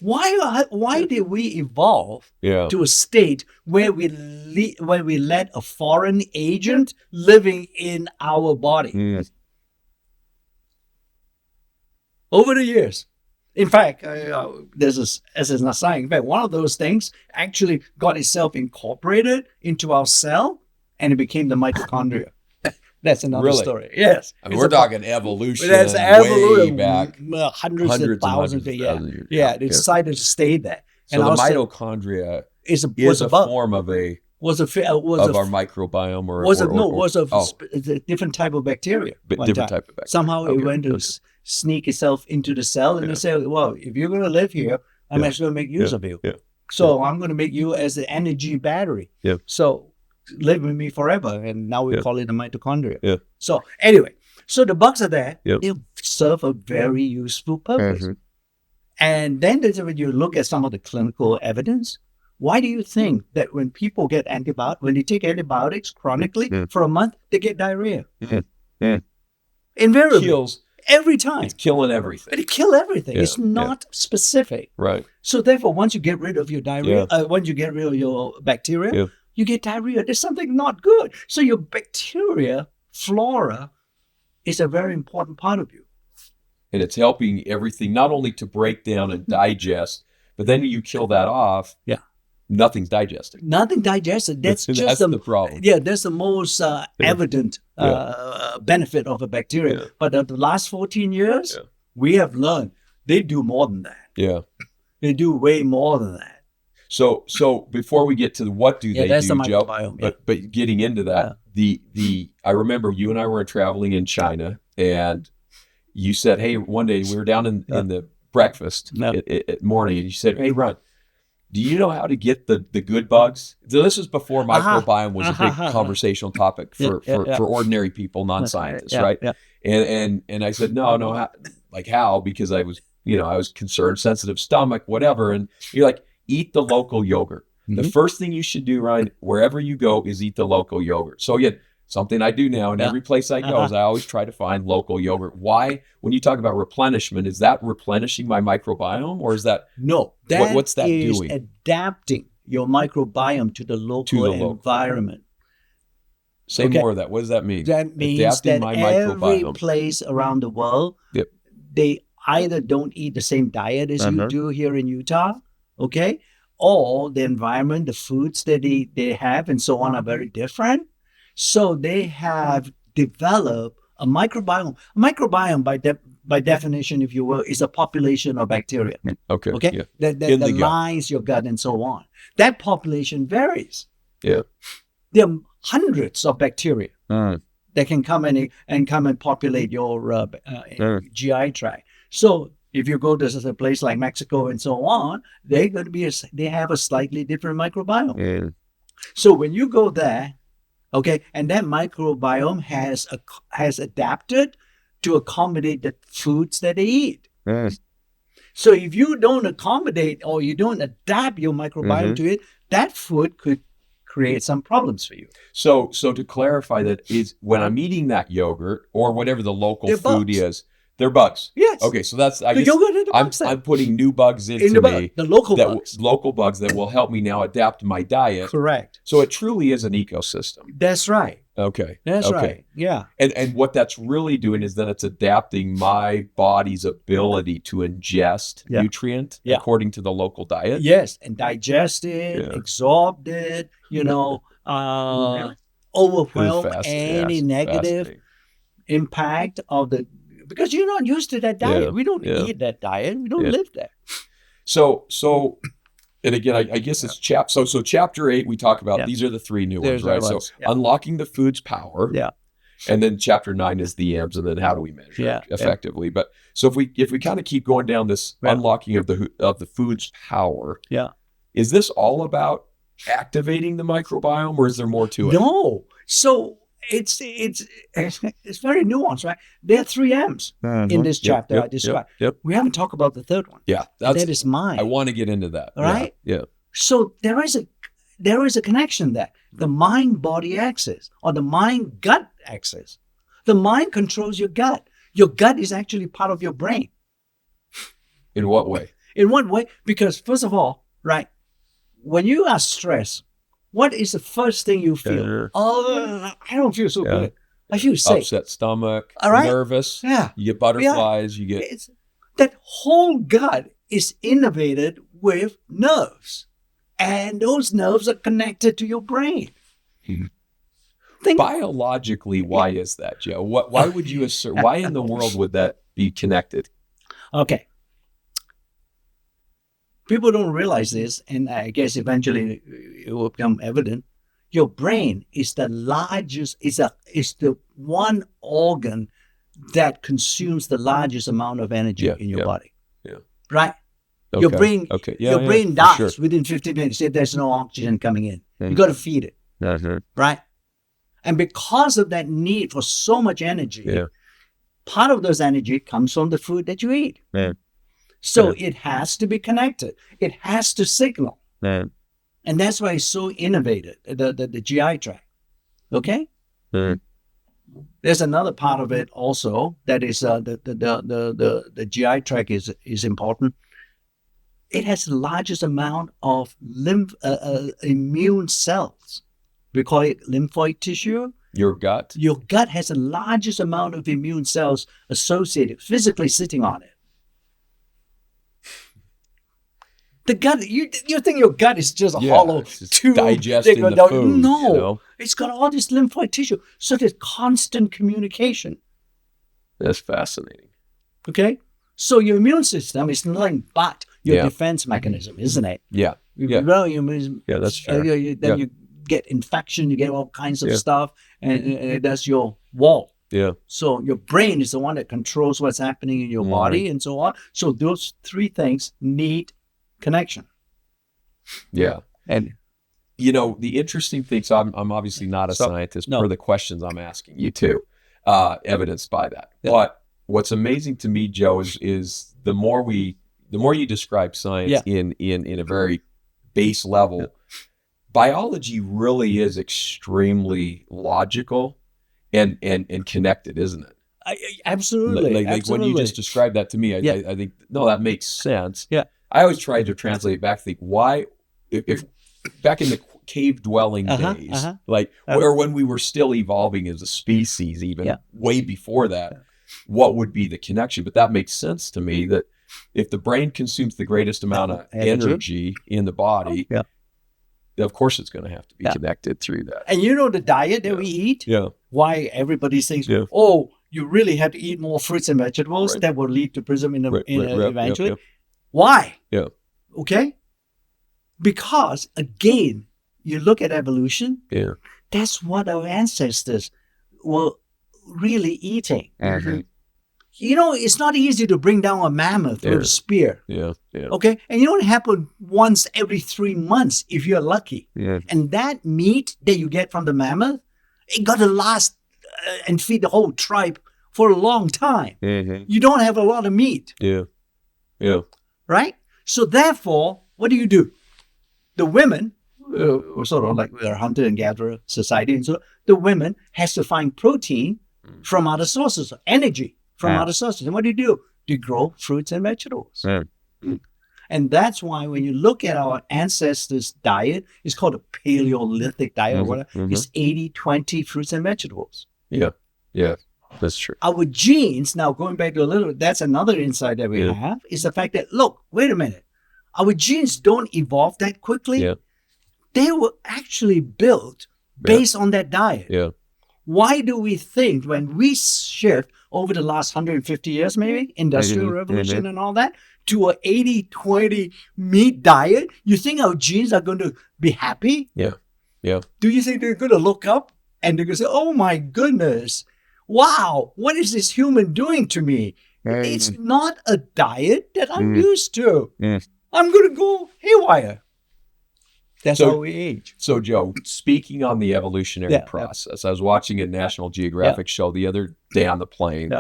Why did we evolve to a state where we let a foreign agent living in our body? Over the years. In fact, there's as is not saying, in fact, one of those things actually got itself incorporated into our cell, and it became the mitochondria. That's another story. Yes. I mean, we're talking evolution. That's way back. Hundreds of thousands of years. Yeah, they decided to stay there. So the mitochondria is a form of our microbiome, was a different type of bacteria. Different type of bacteria. Somehow it went to sneak itself into the cell, and they say, well, if you're going to live here, I'm actually going to make use of you. So I'm going to make you as an energy battery. So live with me forever, and now we call it the mitochondria. So anyway, so the bugs are there. They serve a very useful purpose. And then when you look at some of the clinical evidence, why do you think that when people get when they take antibiotics chronically for a month, they get diarrhea? Invariably. Kills. Every time. It's killing everything. It kills everything. It's not specific. Right. So therefore, once you get rid of your diarrhea, once you get rid of your bacteria, you get diarrhea. There's something not good. So your bacteria, flora, is a very important part of you. And it's helping everything not only to break down and digest, but then you kill that off. Nothing's digesting. Nothing digested. That's the problem. Yeah, that's the most evident benefit of a bacteria. But the last 14 years, we have learned they do more than that. They do way more than that. So before we get to what do they that's do, the Joe, microbiome. but getting into that, I remember you and I were traveling in China, and you said, hey, one day we were down in the breakfast at morning, and you said, hey, Ron, do you know how to get the good bugs? So this was before microbiome was a big conversational topic for ordinary people, non-scientists, right? And I said, no, how? Because I was concerned, sensitive stomach, whatever. And you're like, eat the local yogurt. The first thing you should do, Ryan, wherever you go, is eat the local yogurt. So again, something I do now in every place I go is I always try to find local yogurt. Why? When you talk about replenishment, is that replenishing my microbiome, or is that what's that doing? Adapting your microbiome to the local environment. Say more of that. What does that mean? That means adapting that every place around the world, they either don't eat the same diet as you do here in Utah, or the environment, the foods that they have and so on are very different. So they have developed a microbiome. A microbiome, by definition, if you will, is a population of bacteria. That lines your gut and so on. That population varies. There are hundreds of bacteria that can come and populate your GI tract. So if you go to a place like Mexico and so on, they have a slightly different microbiome. So when you go there, and that microbiome has adapted to accommodate the foods that they eat. So if you don't accommodate or you don't adapt your microbiome to it, that food could create some problems for you. So to clarify that, is when I'm eating that yogurt or whatever the local food is, they're bugs. Yes. Okay, so that's I'm putting new bugs into me. The local bugs that will help me now adapt my diet. Correct. So it truly is an ecosystem. That's right. Okay. That's okay. right. Yeah. And what that's really doing is that it's adapting my body's ability to ingest nutrient according to the local diet. Yes, and digest it, absorb it, overwhelm any negative impact of the, because you're not used to that diet. We don't eat that diet. We don't live that. So, and again, I guess it's so chapter 8, we talk about, these are the 3 new ones, right? So unlocking the food's power. Yeah. And then chapter 9 is the M's, and then how do we measure it effectively? But so if we kind of keep going down this unlocking of the food's power, is this all about activating the microbiome, or is there more to it? No. So it's very nuanced, right? There are 3 M's in this chapter I described. We haven't talked about the 3rd one. Yeah, that is mine. I want to get into that. All right. Yeah. So there is a connection there. The mind-body axis, or the mind-gut axis. The mind controls your gut. Your gut is actually part of your brain. In what way? In what way? Because first of all, right, when you are stressed, what is the first thing you feel? Oh, I don't feel so good. I feel sick. Upset stomach, all right? Nervous. Yeah. You get butterflies. You get... that whole gut is innervated with nerves. And those nerves are connected to your brain. Biologically, why is that, Joe? Why would you assert? Why in the world would that be connected? Okay. People don't realize this, and I guess eventually it will become evident. Your brain is the largest, is the one organ that consumes the largest amount of energy in your body. Yeah. Right? Okay. Your brain dies within 15 minutes if there's no oxygen coming in. You got to feed it. Right? And because of that need for so much energy, part of those energy comes from the food that you eat. So it has to be connected. It has to signal. And that's why it's so innovative, the GI tract. Okay? There's another part of it also that is the GI tract is important. It has the largest amount of immune cells. We call it lymphoid tissue. Your gut? Your gut has the largest amount of immune cells associated, physically sitting on it. The gut, you think your gut is just a hollow tube digesting the food. No, it's got all this lymphoid tissue. So there's constant communication. That's fascinating. Okay? So your immune system is nothing but your defense mechanism, isn't it? Yeah. That's fair. Then you get infection, you get all kinds of stuff, and that's your wall. Yeah. So your brain is the one that controls what's happening in your body and so on. So those 3 things need connection. Yeah. And the interesting thing, so I'm obviously not a scientist for the questions I'm asking you too, evidenced by that. But what's amazing to me, Joe, is the more you describe science in a very base level, biology really is extremely logical and connected, isn't it? Absolutely. Like when you just described that to me, I think, no, that makes sense. Yeah. I always tried to translate back, think why, if back in the cave dwelling days, or when we were still evolving as a species, even way before that, what would be the connection? But that makes sense to me, that if the brain consumes the greatest amount of energy in the body, of course it's going to have to be connected through that. And the diet that we eat, why everybody thinks, oh, you really have to eat more fruits and vegetables that will lead to prism eventually. Why? Yeah. Okay? Because, again, you look at evolution, that's what our ancestors were really eating. Mm-hmm. It's not easy to bring down a mammoth with a spear. Yeah. Okay? And it happen once every 3 months if you're lucky. Yeah. And that meat that you get from the mammoth, it got to last and feed the whole tribe for a long time. Mm-hmm. You don't have a lot of meat. Yeah. Right? So therefore, what do? The women, sort of like we're a hunter and gatherer society, and so the women has to find protein from other sources, energy from other sources. And what do? They grow fruits and vegetables. And that's why when you look at our ancestors' diet, it's called a Paleolithic diet or whatever. It's 80-20 fruits and vegetables. Yeah. Yeah. That's true. Our genes, now going back to a little, that's another insight that we have, is the fact that, look, wait a minute. Our genes don't evolve that quickly. Yeah. They were actually built based on that diet. Yeah. Why do we think when we shift over the last 150 years, maybe, industrial revolution and all that, to a 80-20 meat diet, you think our genes are going to be happy? Yeah. Yeah. Do you think they're going to look up and they're going to say, oh my goodness, wow, what is this human doing to me? It's not a diet that I'm used to. I'm going to go haywire. That's how we age. So, Joe, speaking on the evolutionary process, I was watching a National Geographic show the other day on the plane,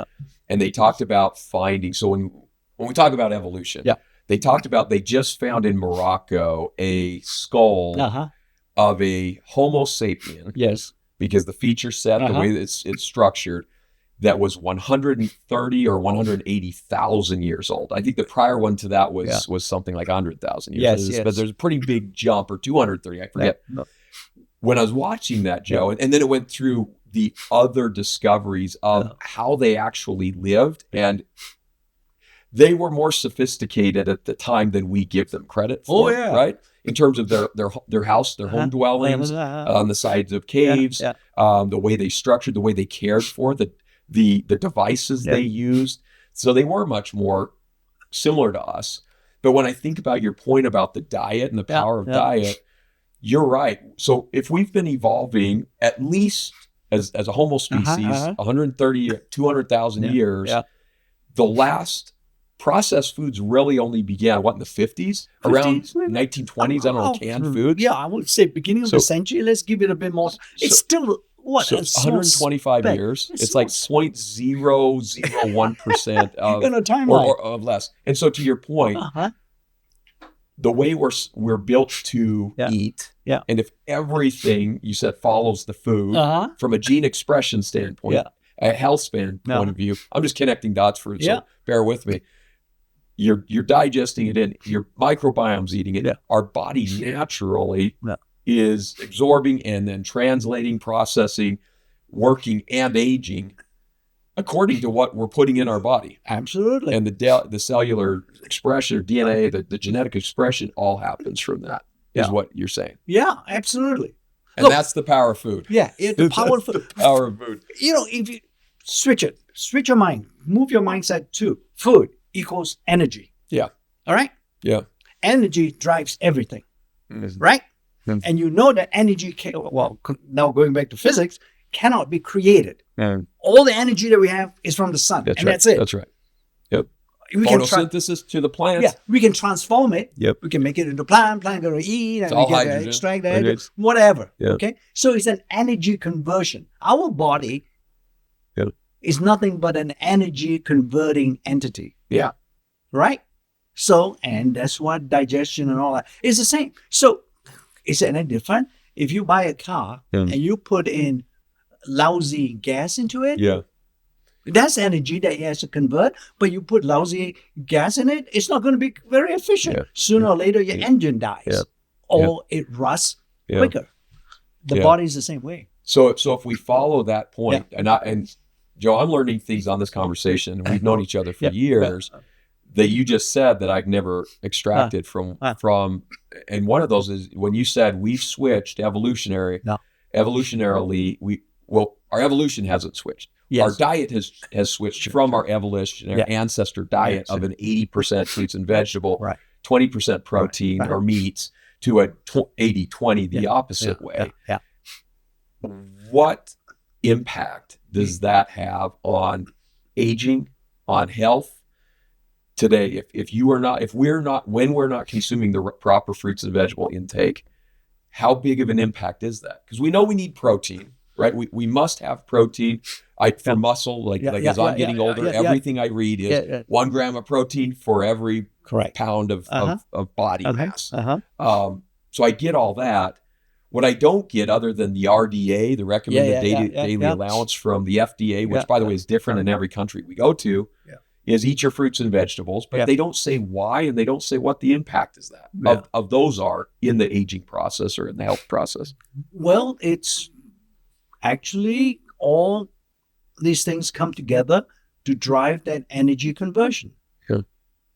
and they talked about finding. So when we talk about evolution, they talked about they just found in Morocco a skull of a Homo sapien. Yes. Because the feature set, the way that it's structured, that was 130 or 180,000 years old. I think the prior one to that was something like 100,000 years. Yes. But there's a pretty big jump, or 230, I forget. No. When I was watching that, Joe, and then it went through the other discoveries of how they actually lived, and they were more sophisticated at the time than we give them credit for, right? In terms of their house, their home dwellings, on the sides of caves, the way they structured, the way they cared for the devices they used. So they were much more similar to us. But when I think about your point about the diet and the power of diet, you're right. So if we've been evolving at least as a Homo species, 130, 200,000 years, the last processed foods really only began, in the 50s? Around 1920s, I don't know, canned foods? Yeah, I would say beginning of the century. Let's give it a bit more. It's still, what? So 125 years. It's like 0.001% of, in a timeline. or of less. And so to your point, the way we're built to eat, and if everything you said follows the food from a gene expression standpoint, a health span point of view, I'm just connecting dots for it, so bear with me. You're digesting it in, your microbiome's eating it. Our body naturally is absorbing and then translating, processing, working, and aging according to what we're putting in our body. Absolutely. And the cellular expression, or DNA, the genetic expression, all happens from that, is what you're saying. Yeah, absolutely. And that's the power of food. Yeah, the power of food. The power of food. You know, if you switch your mind, move your mindset to food equals energy. Yeah. All right? Yeah. Energy drives everything, right? And you know that energy, now going back to physics, cannot be created. All the energy that we have is from the sun, that's it. That's right. Yep. We Photosynthesis to the plants. Yeah, we can transform it. Yep. We can make it into plant going to eat, and all we can hydrogen, extract that, whatever. Yep. Okay? So it's an energy conversion. Our body is nothing but an energy converting entity. Yeah. Right? So, and that's what digestion and all that is the same. So, is it any different? If you buy a car and you put in lousy gas into it, that's energy that it has to convert, but you put lousy gas in it, it's not going to be very efficient. Sooner or later, your engine dies or it rusts quicker. The body is the same way. So if we follow that point, and Joe, I'm learning things on this conversation. We've known each other for years that you just said that I've never extracted from, and one of those is when you said we've switched evolutionarily, our evolution hasn't switched. Yes. Our diet has switched from our evolutionary ancestor diet of an 80% fruits and vegetable, 20% protein or meats, to a 80-20, the opposite way. What impact does that have on aging, on health today? When we're not consuming the proper fruits and vegetable intake, how big of an impact is that? Because we know we need protein, right? We must have protein. For muscle, as I'm getting older, everything I read is 1 gram of protein for every pound of body mass. So I get all that. What I don't get, other than the RDA, the recommended daily allowance from the FDA, which by the way is different in every country we go to, is eat your fruits and vegetables, but they don't say why, and they don't say what the impact is of those are in the aging process or in the health process. Well, it's actually all these things come together to drive that energy conversion. Yeah.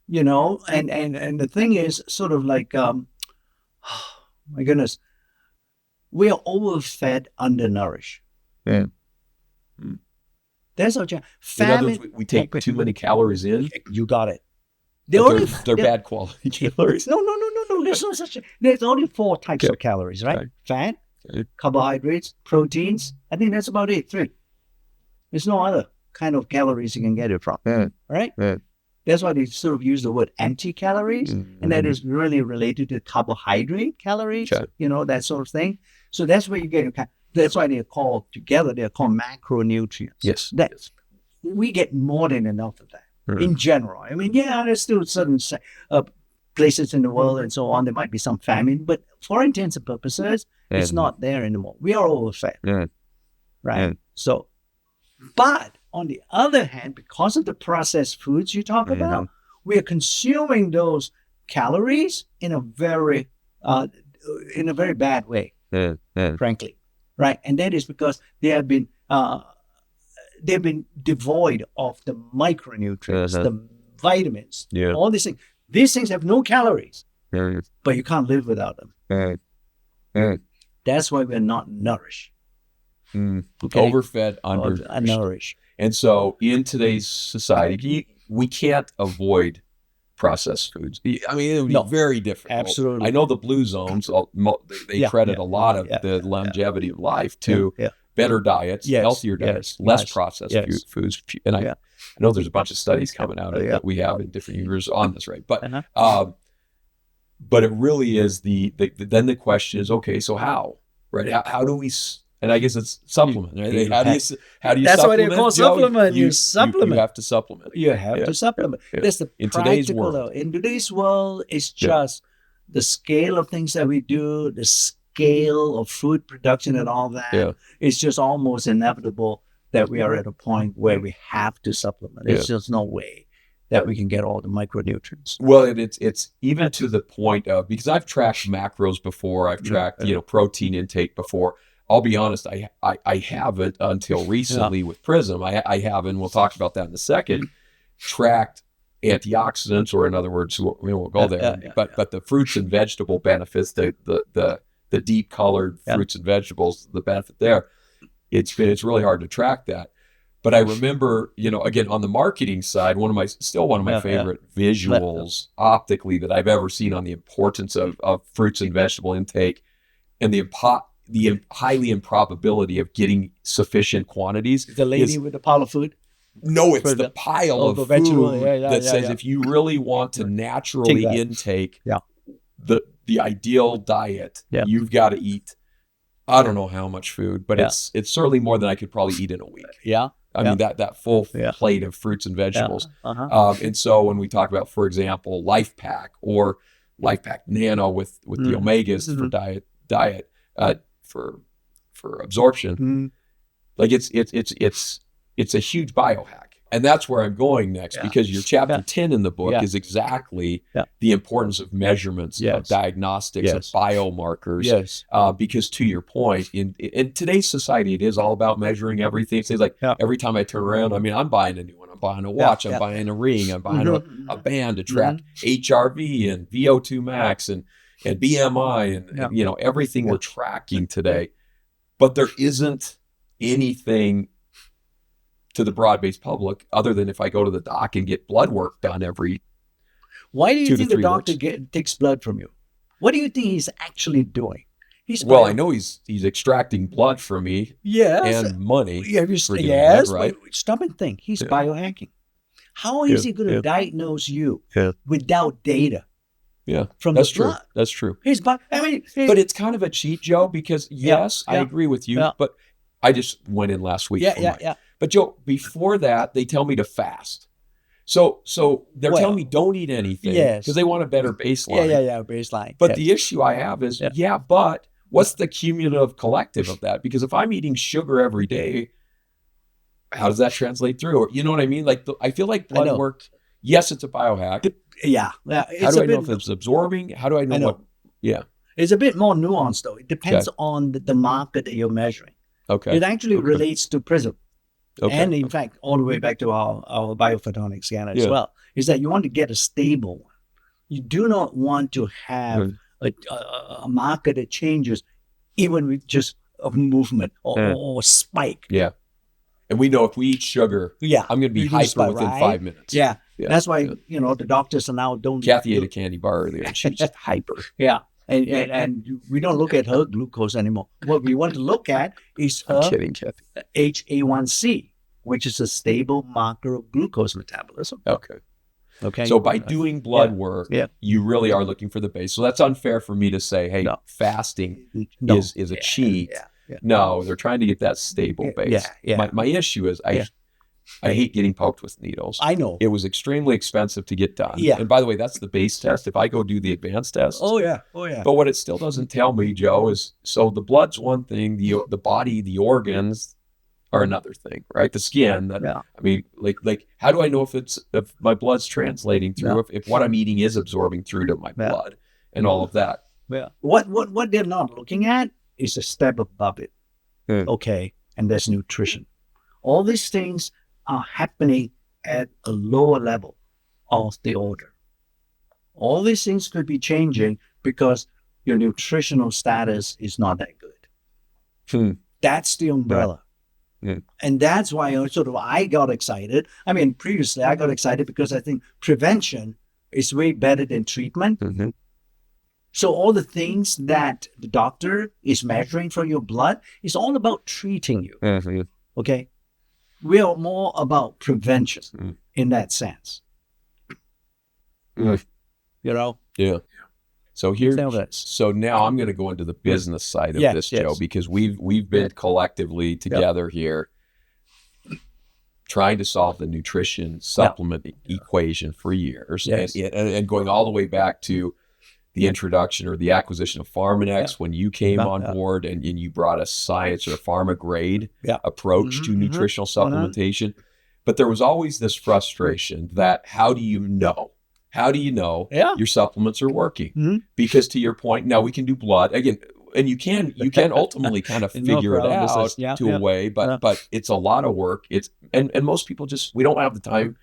You know, and the thing is sort of like, my goodness, we are overfed, undernourished. Yeah. That's our challenge. In other words, we take too many calories in. You got it. They're bad quality calories. No. There's no such. There's only 4 types of calories, right? Fat, carbohydrates, proteins. I think that's about it. 3. There's no other kind of calories you can get it from. Right? That's why they sort of use the word empty calories, and that is really related to carbohydrate calories. You know, that sort of thing. So that's where you get. That's why they're called together. They're called macronutrients. Yes. We get more than enough of that in general. I mean, there's still certain places in the world and so on. There might be some famine, but for intents and purposes, it's not there anymore. We are overfed, right? So, but on the other hand, because of the processed foods you talk about, we are consuming those calories in a very bad way, frankly. Right, and that is because they've been devoid of the micronutrients, the vitamins, all these things. These things have no calories, but you can't live without them. That's why we're not nourished. Overfed, undernourished. And so in today's society, we can't avoid processed foods. I mean, it would be very difficult. Absolutely. I know the blue zones, they credit a lot of the longevity of life to better diets, healthier diets, less processed foods. And I know there's a bunch of studies coming out that we have in different years on this, right? But it really is then the question is, okay, so how, right? How do we? And I guess it's supplement. Right? How do you supplement? That's why they call supplement. You supplement. You have to supplement. You have to supplement. That's the in today's world. In today's world, it's just the scale of things that we do, the scale of food production and all that. It's just almost inevitable that we are at a point where we have to supplement. There's just no way that we can get all the micronutrients. Well, it's even to the point of, because I've tracked macros before, I've tracked protein intake before. I'll be honest, I haven't until recently with Prism. I haven't, we'll talk about that in a second, tracked antioxidants, or in other words, we won't go there, but the fruits and vegetable benefits, the deep colored fruits and vegetables, the benefit there, it's really hard to track that. But I remember, again, on the marketing side, one of my favorite visuals optically that I've ever seen on the importance of fruits and vegetable intake and the highly improbability of getting sufficient quantities. The lady with the pile of food? No, it's the pile of food that says if you really want to naturally intake the ideal diet, you've got to eat, I don't know how much food, but it's certainly more than I could probably eat in a week. I mean, that full plate of fruits and vegetables. And so when we talk about, for example, Life Pack or Life Pack Nano with the omegas for diet, for absorption, like it's a huge biohack. And that's where I'm going next, because your chapter 10 in the book is exactly the importance of measurements, of diagnostics, of biomarkers. Because to your point, in today's society, it is all about measuring everything. It's like every time I turn around, I mean, I'm buying a new one. I'm buying a watch. I'm buying a ring. I'm buying a band to track HRV and VO2 max and BMI and everything we're tracking today. But there isn't anything to the broad-based public other than if I go to the doc and get blood work done every Why do you think the doctor takes blood from you? What do you think he's actually doing? I know he's extracting blood from me and money. Right? But stop and think. He's biohacking. How is he going to diagnose you without data? From that's the blood? True. That's true. But it's kind of a cheat, Joe, because I agree with you, but I just went in last week. But Joe, before that, they tell me to fast. So they're telling me don't eat anything because they want a better baseline. Baseline. But the issue I have is, but what's the cumulative collective of that? Because if I'm eating sugar every day, how does that translate through? Or, you know what I mean? Like, I feel like blood work, yes, it's a biohack. Yeah. How do I know if it's absorbing? How do I know what? Yeah. It's a bit more nuanced, though. It depends on the marker that you're measuring. Okay. It actually relates to PRISM. Okay. And in fact, all the way back to our biophotonic scanner as well, is that you want to get a stable one. You do not want to have a marker that changes even with just a movement or spike. Yeah. And we know if we eat sugar, I'm going to be hyper within 5 minutes. Yeah. That's why, the doctors are now don't. Kathy ate a candy bar earlier and she's just hyper. Yeah. And we don't look at her glucose anymore. What we want to look at is her HA1C, which is a stable marker of glucose metabolism. Okay. So by doing blood work, you really are looking for the base. So that's unfair for me to say, hey, fasting is a cheat. No, they're trying to get that stable base. My issue is I hate getting poked with needles. I know. It was extremely expensive to get done. And by the way, that's the base test. If I go do the advanced test. Oh yeah. But what it still doesn't tell me, Joe, is so the blood's one thing, the body, the organs are another thing, right? The skin. I mean, like how do I know if my blood's translating through, if what I'm eating is absorbing through to my blood and all of that? Yeah. What they're not looking at is a step above it. Okay. And that's nutrition. All these things are happening at a lower level of the order. All these things could be changing because your nutritional status is not that good. That's the umbrella. And that's why I got excited. I mean, previously I got excited because I think prevention is way better than treatment. So all the things that the doctor is measuring from your blood is all about treating you. Okay? We are more about prevention in that sense. Yeah. So so now I'm going to go into the business side of this, Joe, because we've been collectively together here trying to solve the nutrition supplement equation for years, and going all the way back to the introduction or the acquisition of Pharmanex when you came on board and you brought a science or a pharma grade approach to nutritional supplementation. But there was always this frustration that how do you know your supplements are working? Because to your point, now we can do blood again, and you can ultimately kind of figure it out to a way, but it's a lot of work. And most people we don't have the time,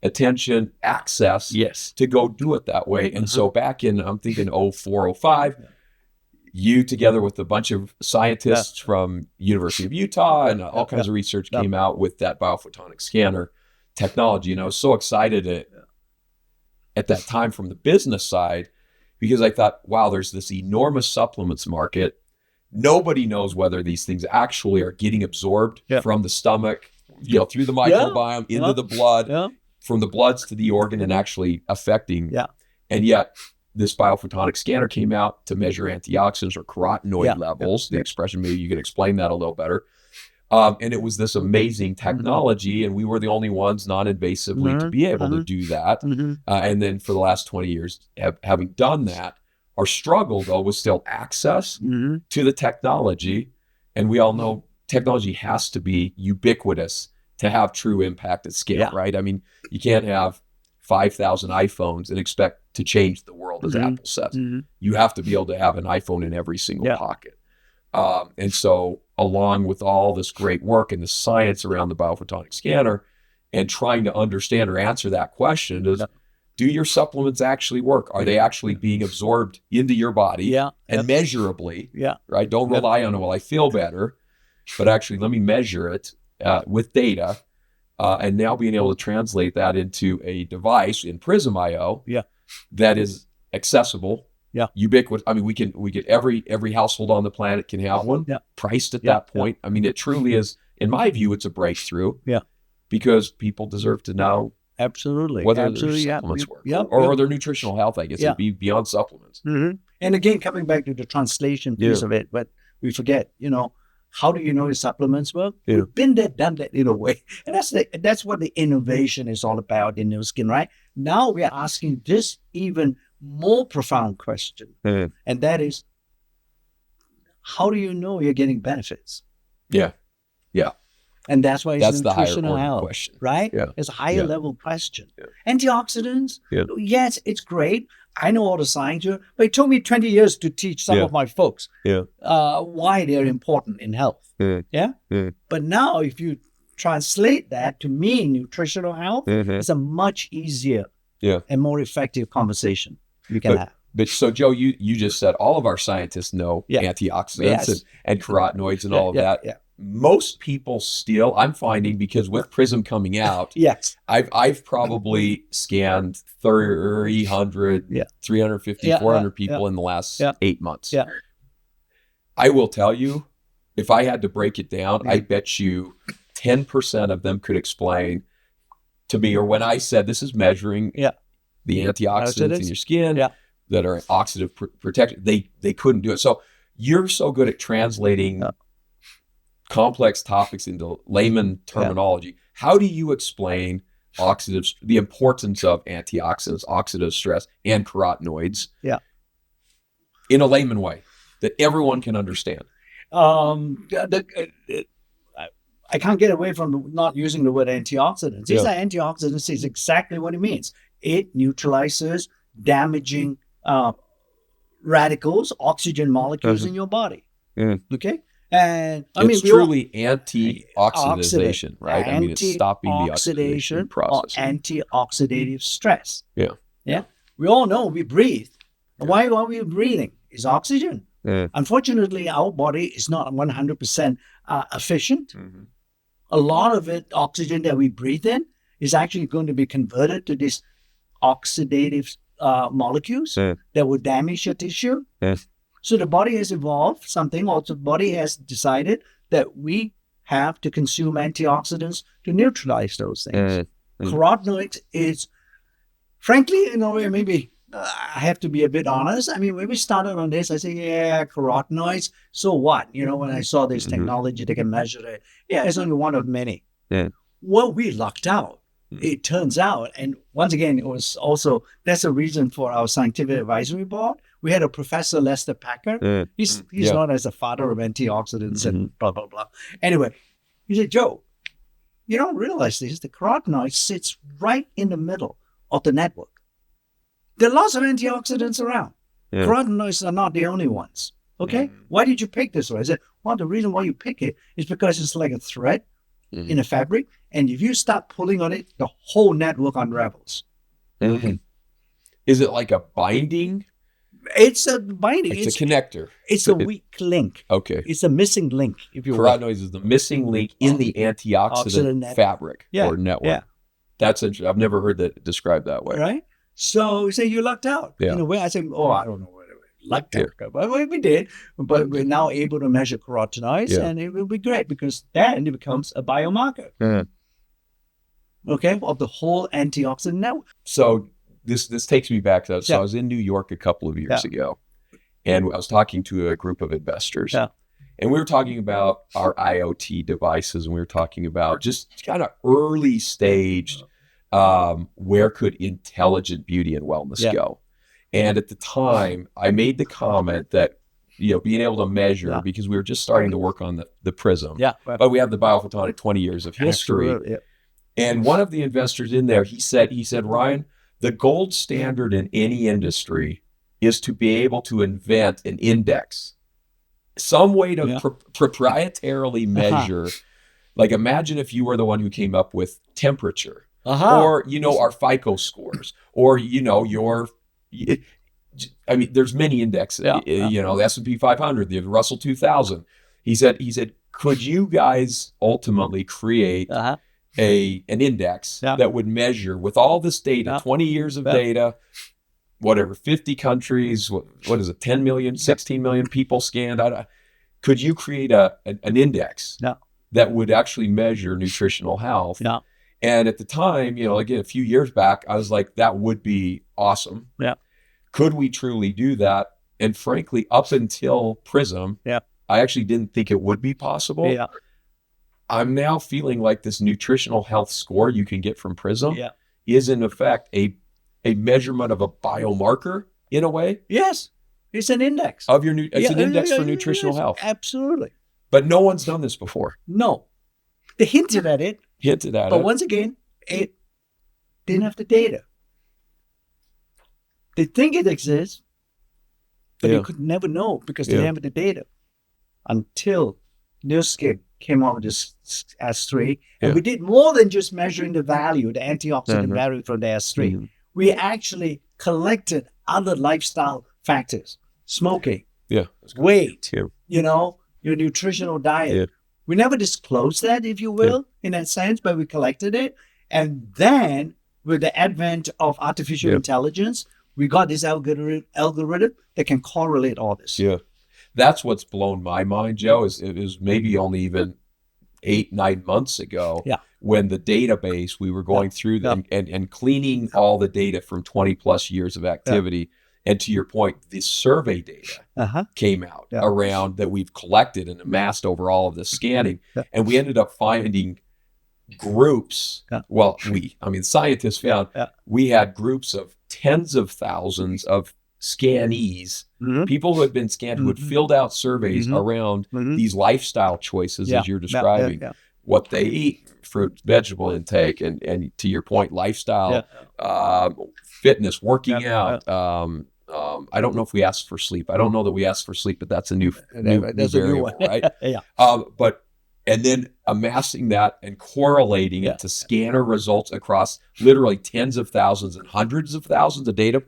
attention, access to go do it that way. And so back in, I'm thinking 04, 05, you together with a bunch of scientists from University of Utah and all kinds of research came out with that biophotonic scanner technology. And I was so excited at that time from the business side, because I thought, wow, there's this enormous supplements market. Nobody knows whether these things actually are getting absorbed from the stomach, through the microbiome into the blood, from the bloods to the organ and actually affecting. And yet this biophotonic scanner came out to measure antioxidants or carotenoid levels. The expression, maybe you can explain that a little better. And it was this amazing technology, and we were the only ones non-invasively to be able to do that. And then for the last 20 years, having done that, our struggle though was still access to the technology. And we all know technology has to be ubiquitous to have true impact at scale, right? I mean, you can't have 5,000 iPhones and expect to change the world, as Apple says. You have to be able to have an iPhone in every single pocket. And so along with all this great work and the science around the biophotonic scanner and trying to understand or answer that question is, do your supplements actually work? Are they actually being absorbed into your body and measurably, right? Don't rely on, well, I feel better, but actually let me measure it with data, and now being able to translate that into a device in Prism IO that is accessible, ubiquitous. I mean, we get every household on the planet can have one, priced at that point. I mean, it truly is, in my view, it's a breakthrough, because people deserve to know whether their supplements work or their nutritional health, I guess, it'd be beyond supplements. And again, coming back to the translation piece of it, but we forget, how do you know your supplements work? We've been there, done that in a way. And that's what the innovation is all about in Nu Skin, right? Now we are asking this even more profound question. And that is, how do you know you're getting benefits? And that's why it's That's the higher nutritional order health, question. right? Yeah. It's a higher Yeah. level question. Yeah. Antioxidants, Yeah. yes, it's great. I know all the science here, but it took me 20 years to teach some Yeah. of my folks Yeah. why they're important in health. Yeah? But now if you translate that to mean nutritional health, it's a much easier and more effective conversation you can have. But so Joe, you just said all of our scientists know antioxidants and carotenoids and all of that. Yeah. Most people still, I'm finding, because with Prism coming out, I've probably scanned 300, 350, 400 people in the last 8 months. I will tell you, if I had to break it down, I bet you 10% of them could explain to me, or when I said this is measuring the antioxidants in your skin that are oxidative protection, they couldn't do it. So you're so good at translating complex topics into layman terminology. How do you explain the importance of antioxidants, oxidative stress, and carotenoids in a layman way that everyone can understand? I can't get away from not using the word antioxidants. These are antioxidants is exactly what it means. It neutralizes damaging radicals, oxygen molecules in your body. Okay? And it's truly anti-oxidation, right? I mean, it's stopping the oxidation process. Anti-oxidative stress. Yeah. We all know we breathe. Why are we breathing? It's oxygen. Unfortunately, our body is not 100% efficient. A lot of it, oxygen that we breathe in, is actually going to be converted to these oxidative molecules that will damage your tissue. So the body has evolved something, or the body has decided that we have to consume antioxidants to neutralize those things. Carotenoids is, frankly, maybe I have to be a bit honest. I mean, when we started on this, I said, carotenoids, so what? When I saw this technology, they can measure it. It's only one of many. Well, we lucked out. It turns out, and once again, it was also, that's a reason for our scientific advisory board. We had a Professor Lester Packer. He's known as the father of antioxidants and blah, blah, blah. Anyway, he said, Joe, you don't realize this. The carotenoid sits right in the middle of the network. There are lots of antioxidants around. Carotenoids are not the only ones. Okay? Why did you pick this one? I said, well, the reason why you pick it is because it's like a thread in a fabric. And if you start pulling on it, the whole network unravels. Is it like a binding? It's a binding. It's a connector. It's a weak link. Okay. It's a missing link, if you will. Carotenoids is the missing link in the antioxidant fabric or network. That's interesting. I've never heard that described that way. Right? So you say you lucked out. In a way, I say, I don't know what lucked out. But we did. But we're now able to measure carotenoids, and it will be great because then it becomes a biomarker. Okay, of the whole antioxidant network. So this takes me back to that. So I was in New York a couple of years ago, and I was talking to a group of investors. And we were talking about our IoT devices, and we were talking about just kind of early stage, where could intelligent beauty and wellness go? And at the time, I made the comment that, being able to measure, because we were just starting to work on the Prism, but we have the biophotonic 20 years of history. And one of the investors in there, he said, Ryan, the gold standard in any industry is to be able to invent an index, some way to proprietarily measure. Like, imagine if you were the one who came up with temperature, or, our FICO scores, or, there's many indexes, the S&P 500, the Russell 2000. He said, could you guys ultimately create an index that would measure with all this data, 20 years of data, whatever, 50 countries, what is it, 10 million, 16 million people scanned? Could you create an index that would actually measure nutritional health? And at the time, again, a few years back, I was like, that would be awesome. Could we truly do that? And frankly, up until Prism, I actually didn't think it would be possible. I'm now feeling like this nutritional health score you can get from Prism is in effect a measurement of a biomarker in a way. Yes, it's an index of your it's an index for nutritional health. Absolutely. But no one's done this before. No. They hinted at it, but once again, it didn't have the data. They think it exists, but they could never know because they didn't have the data until NuScape came out with this S3. And we did more than just measuring the value, the antioxidant value from the S3. We actually collected other lifestyle factors, smoking, weight, your nutritional diet. We never disclosed that, if you will, in that sense, but we collected it. And then with the advent of artificial intelligence, we got this algorithm that can correlate all this. Yeah. That's what's blown my mind, Joe, is it was maybe only even 8-9 months ago when the database, we were going through them and cleaning all the data from 20 plus years of activity. And to your point, the survey data came out around that we've collected and amassed over all of the scanning. And we ended up finding groups. Well, scientists found we had groups of tens of thousands of scannees, people who had been scanned, who had filled out surveys around these lifestyle choices, as you're describing, what they eat, fruit, vegetable intake, and to your point, lifestyle, fitness, working out. I don't know if we asked for sleep. I don't know that we asked for sleep, but that's a new variable, right? And then amassing that and correlating it to scanner results across literally tens of thousands and hundreds of thousands of data.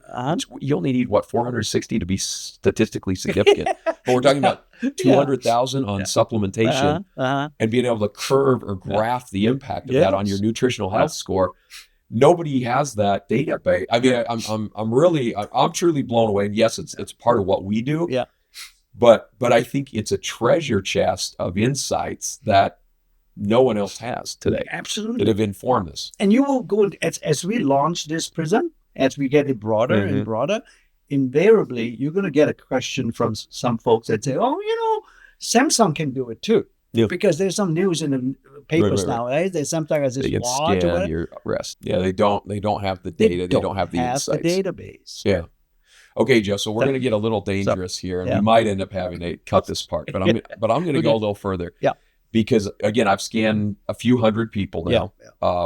You only need, 460 to be statistically significant. But we're talking about 200,000 on supplementation and being able to curve or graph the impact of that on your nutritional health score. Nobody has that database. I mean, I'm truly blown away. And yes, it's part of what we do. Yeah. But I think it's a treasure chest of insights that no one else has today. Absolutely. That have informed us. And you will go, as we launch this Prism, as we get it broader and broader, invariably, you're going to get a question from some folks that say, Samsung can do it too. Yeah. Because there's some news in the papers now, right? There's sometimes this watch or whatever. Your rest. Yeah, they don't have the data. They don't have the insights. The database. Yeah. Okay, Joe. So we're going to get a little dangerous here, and we might end up having to cut this part. But I'm going to go a little further. Yeah. Because again, I've scanned a few hundred people now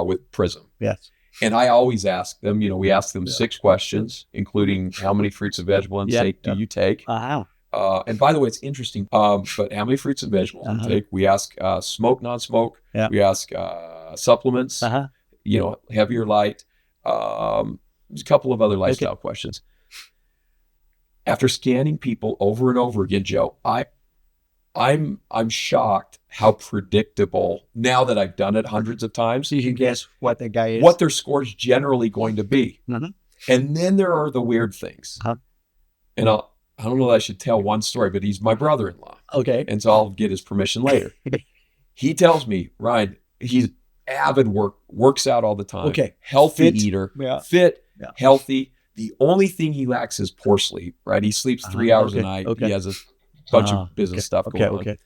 with Prism. Yes. And I always ask them. We ask them 6 questions, including how many fruits and vegetable intake do you take? And by the way, it's interesting. But how many fruits and vegetables intake? We ask smoke, non-smoke. Yeah. We ask supplements. Heavy or light. There's a couple of other lifestyle questions. After scanning people over and over again, Joe, I'm shocked how predictable, now that I've done it hundreds of times. So you can guess what the guy is. What their score is generally going to be. And then there are the weird things. And I don't know that I should tell one story, but he's my brother-in-law. Okay. And so I'll get his permission later. He tells me, Ryan, he's avid works out all the time. Okay. Healthy eater. Yeah. Fit, healthy. The only thing he lacks is poor sleep, right? He sleeps 3 hours a night. He has a bunch of business stuff going on.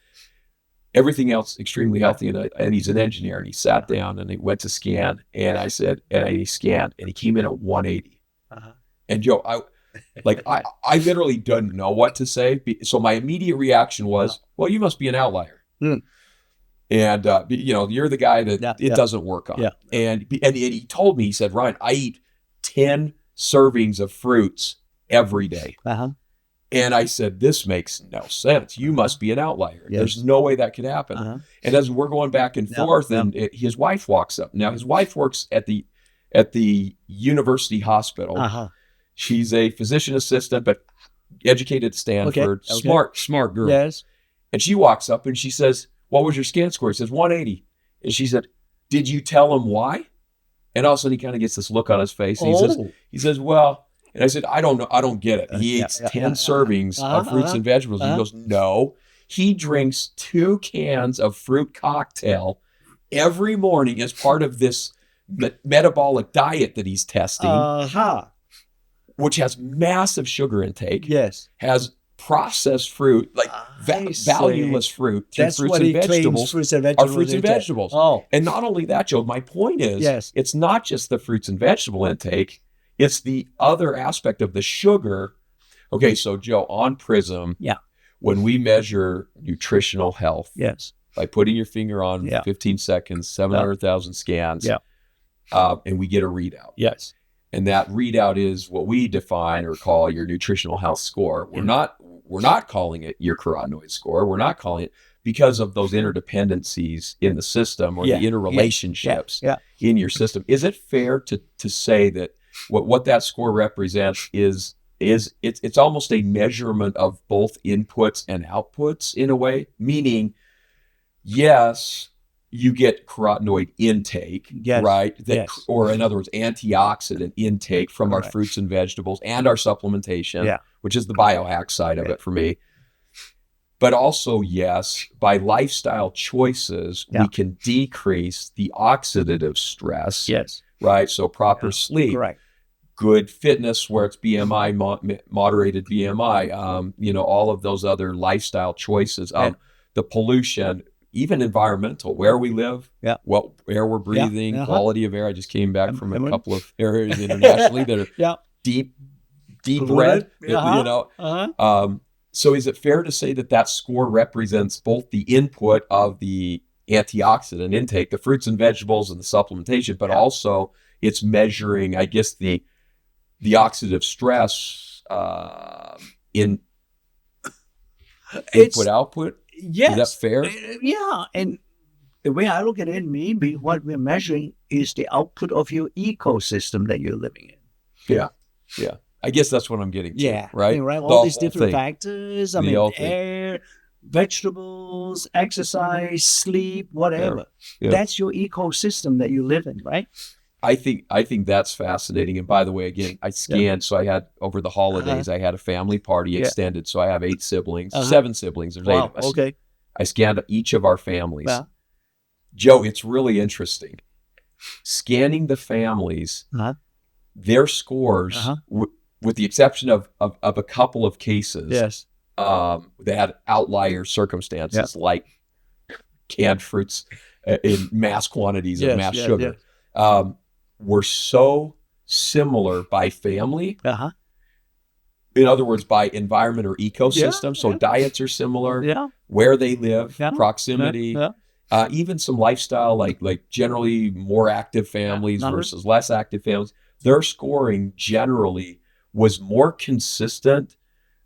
Everything else extremely healthy, and he's an engineer. And he sat down and he went to scan, and I said, and he scanned, and he came in at 180. And Joe, I literally didn't know what to say. So my immediate reaction was, well, you must be an outlier. And you're the guy that it doesn't work on. And he told me, he said, Ryan, I eat 10 servings of fruits every day. And I said, this makes no sense. You must be an outlier. There's no way that could happen. And as we're going back and forth, and his wife walks up. Now, his wife works at the university hospital. She's a physician assistant, but educated at Stanford. Smart girl. Yes. And she walks up and she says, what was your scan score? He says, 180. And she said, did you tell him why? And all of a sudden he kind of gets this look on his face. And he says, well, and I said, I don't know. I don't get it. He eats 10 servings of fruits and vegetables. He goes, no, he drinks 2 cans of fruit cocktail every morning as part of this metabolic diet that he's testing, which has massive sugar intake. Yes. Has processed fruit, like valueless fruit. That's fruits what and he vegetables claims are fruits and vegetables. Oh. And not only that, Joe, my point is, it's not just the fruits and vegetable intake, it's the other aspect of the sugar. Okay, so Joe, on Prism, when we measure nutritional health, by putting your finger on 15 seconds, 700,000 scans, and we get a readout. Yes. And that readout is what we define or call your nutritional health score. We're not calling it your carotenoid score. We're not calling it because of those interdependencies in the system or the interrelationships in your system. Is it fair to say that what that score represents is it's almost a measurement of both inputs and outputs in a way? Meaning, yes, you get carotenoid intake, right? Or in other words, antioxidant intake from our fruits and vegetables and our supplementation, which is the biohack side of it for me. But also, yes, by lifestyle choices, we can decrease the oxidative stress, right? So proper sleep, good fitness where it's BMI, moderated BMI, all of those other lifestyle choices, the pollution, even environmental, where we live, what air we're breathing, quality of air. I just came back from a couple of areas internationally that are deep red, so is it fair to say that score represents both the input of the antioxidant intake, the fruits and vegetables and the supplementation, but also it's measuring, I guess, the oxidative stress in input output? Yes. Is that fair? Yeah. And the way I look at it, maybe what we're measuring is the output of your ecosystem that you're living in. Yeah. I guess that's what I'm getting to, right? All these different factors. I mean, air, vegetables, exercise, sleep, whatever. That's your ecosystem that you live in, right? I think that's fascinating. And by the way, again, I scanned. So I had over the holidays, I had a family party extended. So I have 8 siblings, 7 siblings. There's 8 of us. Okay. I scanned each of our families. Joe, it's really interesting. Scanning the families, their scores, with the exception of a couple of cases, they had outlier circumstances like canned fruits in mass quantities of mass sugar. Were so similar by family. In other words, by environment or ecosystem. So diets are similar, where they live, proximity, even some lifestyle, like generally more active families versus less active families. Their scoring generally was more consistent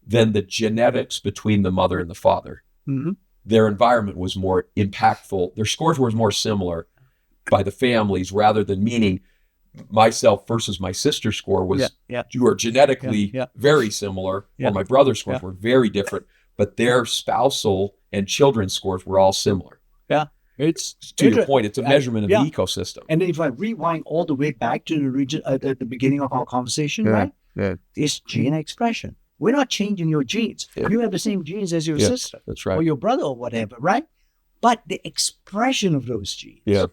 than the genetics between the mother and the father. Their environment was more impactful. Their scores were more similar by the families rather than meaning myself versus my sister's score was you are genetically very similar, or my brother's scores were very different, but their spousal and children's scores were all similar. It's to your point, it's a measurement of the ecosystem. And if I rewind all the way back to the region at the beginning of our conversation, right? It's gene expression. We're not changing your genes. You have the same genes as your sister, that's right, or your brother or whatever, right? But the expression of those genes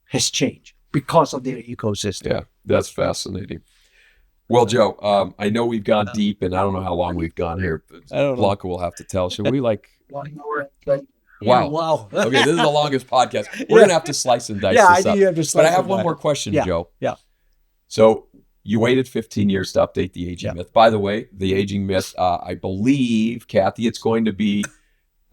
has changed because of their ecosystem. Yeah, that's fascinating. Well, Joe, I know we've gone deep, and I don't know how long we've gone here. Blanca will have to tell. Should we Wow. Okay, this is the longest podcast. We're going to have to slice and dice this up. But I have one more question, Joe. So you waited 15 years to update the aging myth. By the way, the aging myth, I believe, Kathy, it's going to be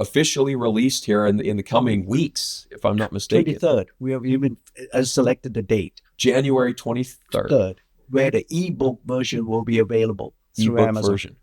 officially released here in the coming weeks, if I'm not mistaken. 23rd. We have even selected the date. January 23rd. Where the ebook version will be available through Amazon. Version.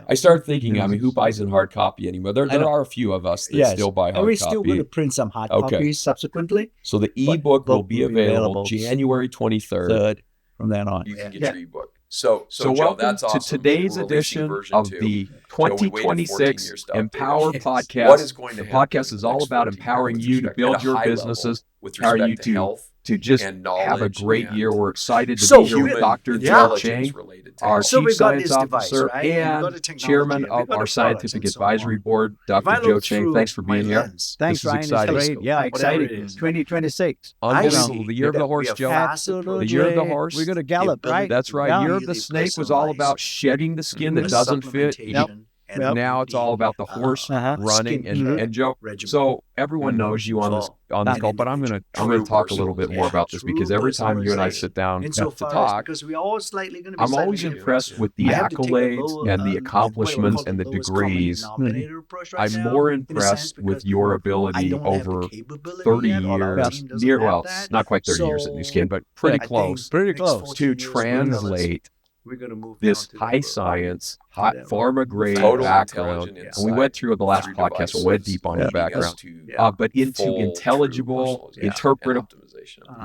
I started thinking, who buys in hard copy anymore? There are a few of us that still buy hard copy. And we're still going to print some hard copies subsequently. So the ebook will be available January 23rd. From then on. You can get your ebook. So Joe, that's awesome. To today's edition of the 2026 Empower Podcast. What is going to happen? The podcast is all about empowering you to build your businesses, empowering you to just have a great year. We're excited to be here with Dr. Chang, our Chief Science Officer and Chairman of our Scientific Advisory Board, Dr. Joe Chang. Thanks for being here. Thanks, Ryan. Exciting. Great. Yeah, exciting. 2026. Unbelievable. The year of the horse, Joe. Absolutely. The year of the horse. We're going to gallop, right? That's right. Year of the snake was all about shedding the skin that doesn't fit. And now it's all about the horse running and Joe. So everyone knows you on this call, but I'm gonna talk a little bit more about this because every time you and I sit down to talk, I'm always impressed with the accolades and the accomplishments and the degrees. I'm more impressed with your ability over 30 years, not quite 30 years at New Skin, but pretty close to translate this high science, hot pharma grade background, and we went through the last podcast, we went deep on your background, but into intelligible, interpretable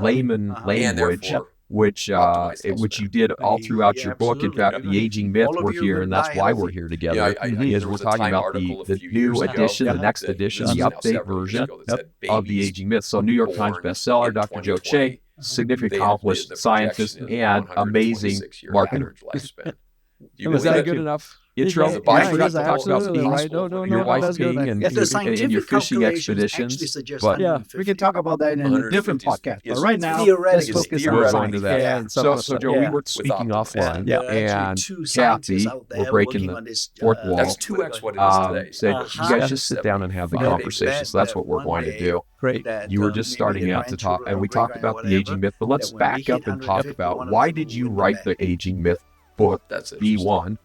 layman language, which you did all throughout your book. In fact, the aging myth, we're here, and that's why we're here together. Is we're talking about the new edition, the next edition, the update version of the aging myth. So, New York Times bestseller, Dr. Joe Chang, significant accomplished scientist and amazing marketer. Was that good enough? Intro. I forgot to talk about your wife being and your fishing expeditions. But we can talk about that in a different podcast. But right now, let's focus on that. Yeah. So Joe, we were speaking offline, and Kathy, we're breaking the fourth wall. That's 2x what it is today. Said, you guys just sit down and have the conversation. So that's what we're going to do. Great. You were just starting out to talk, and we talked about the aging myth. But let's back up and talk about why did you write the aging myth book, B1,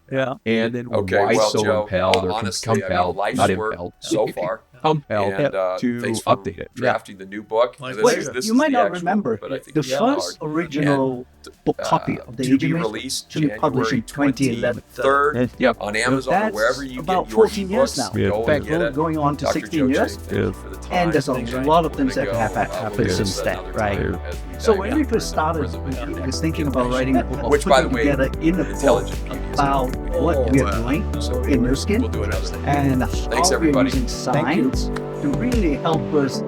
and then why so Joe, impelled or honestly, compelled, life's not work impelled, so far, compelled to update it. Drafting the new book. You might not remember, the first original book copy of the aging myth was published in 2011. Third, on Amazon or wherever you about get your 14 years now. Go and get it. Going on to 16 years. And there's a lot of things that have happened since then, right? So when we first started, I was thinking about writing a book, which, by the way, together in the book about what we are doing in New Skin and how we're using science to really help us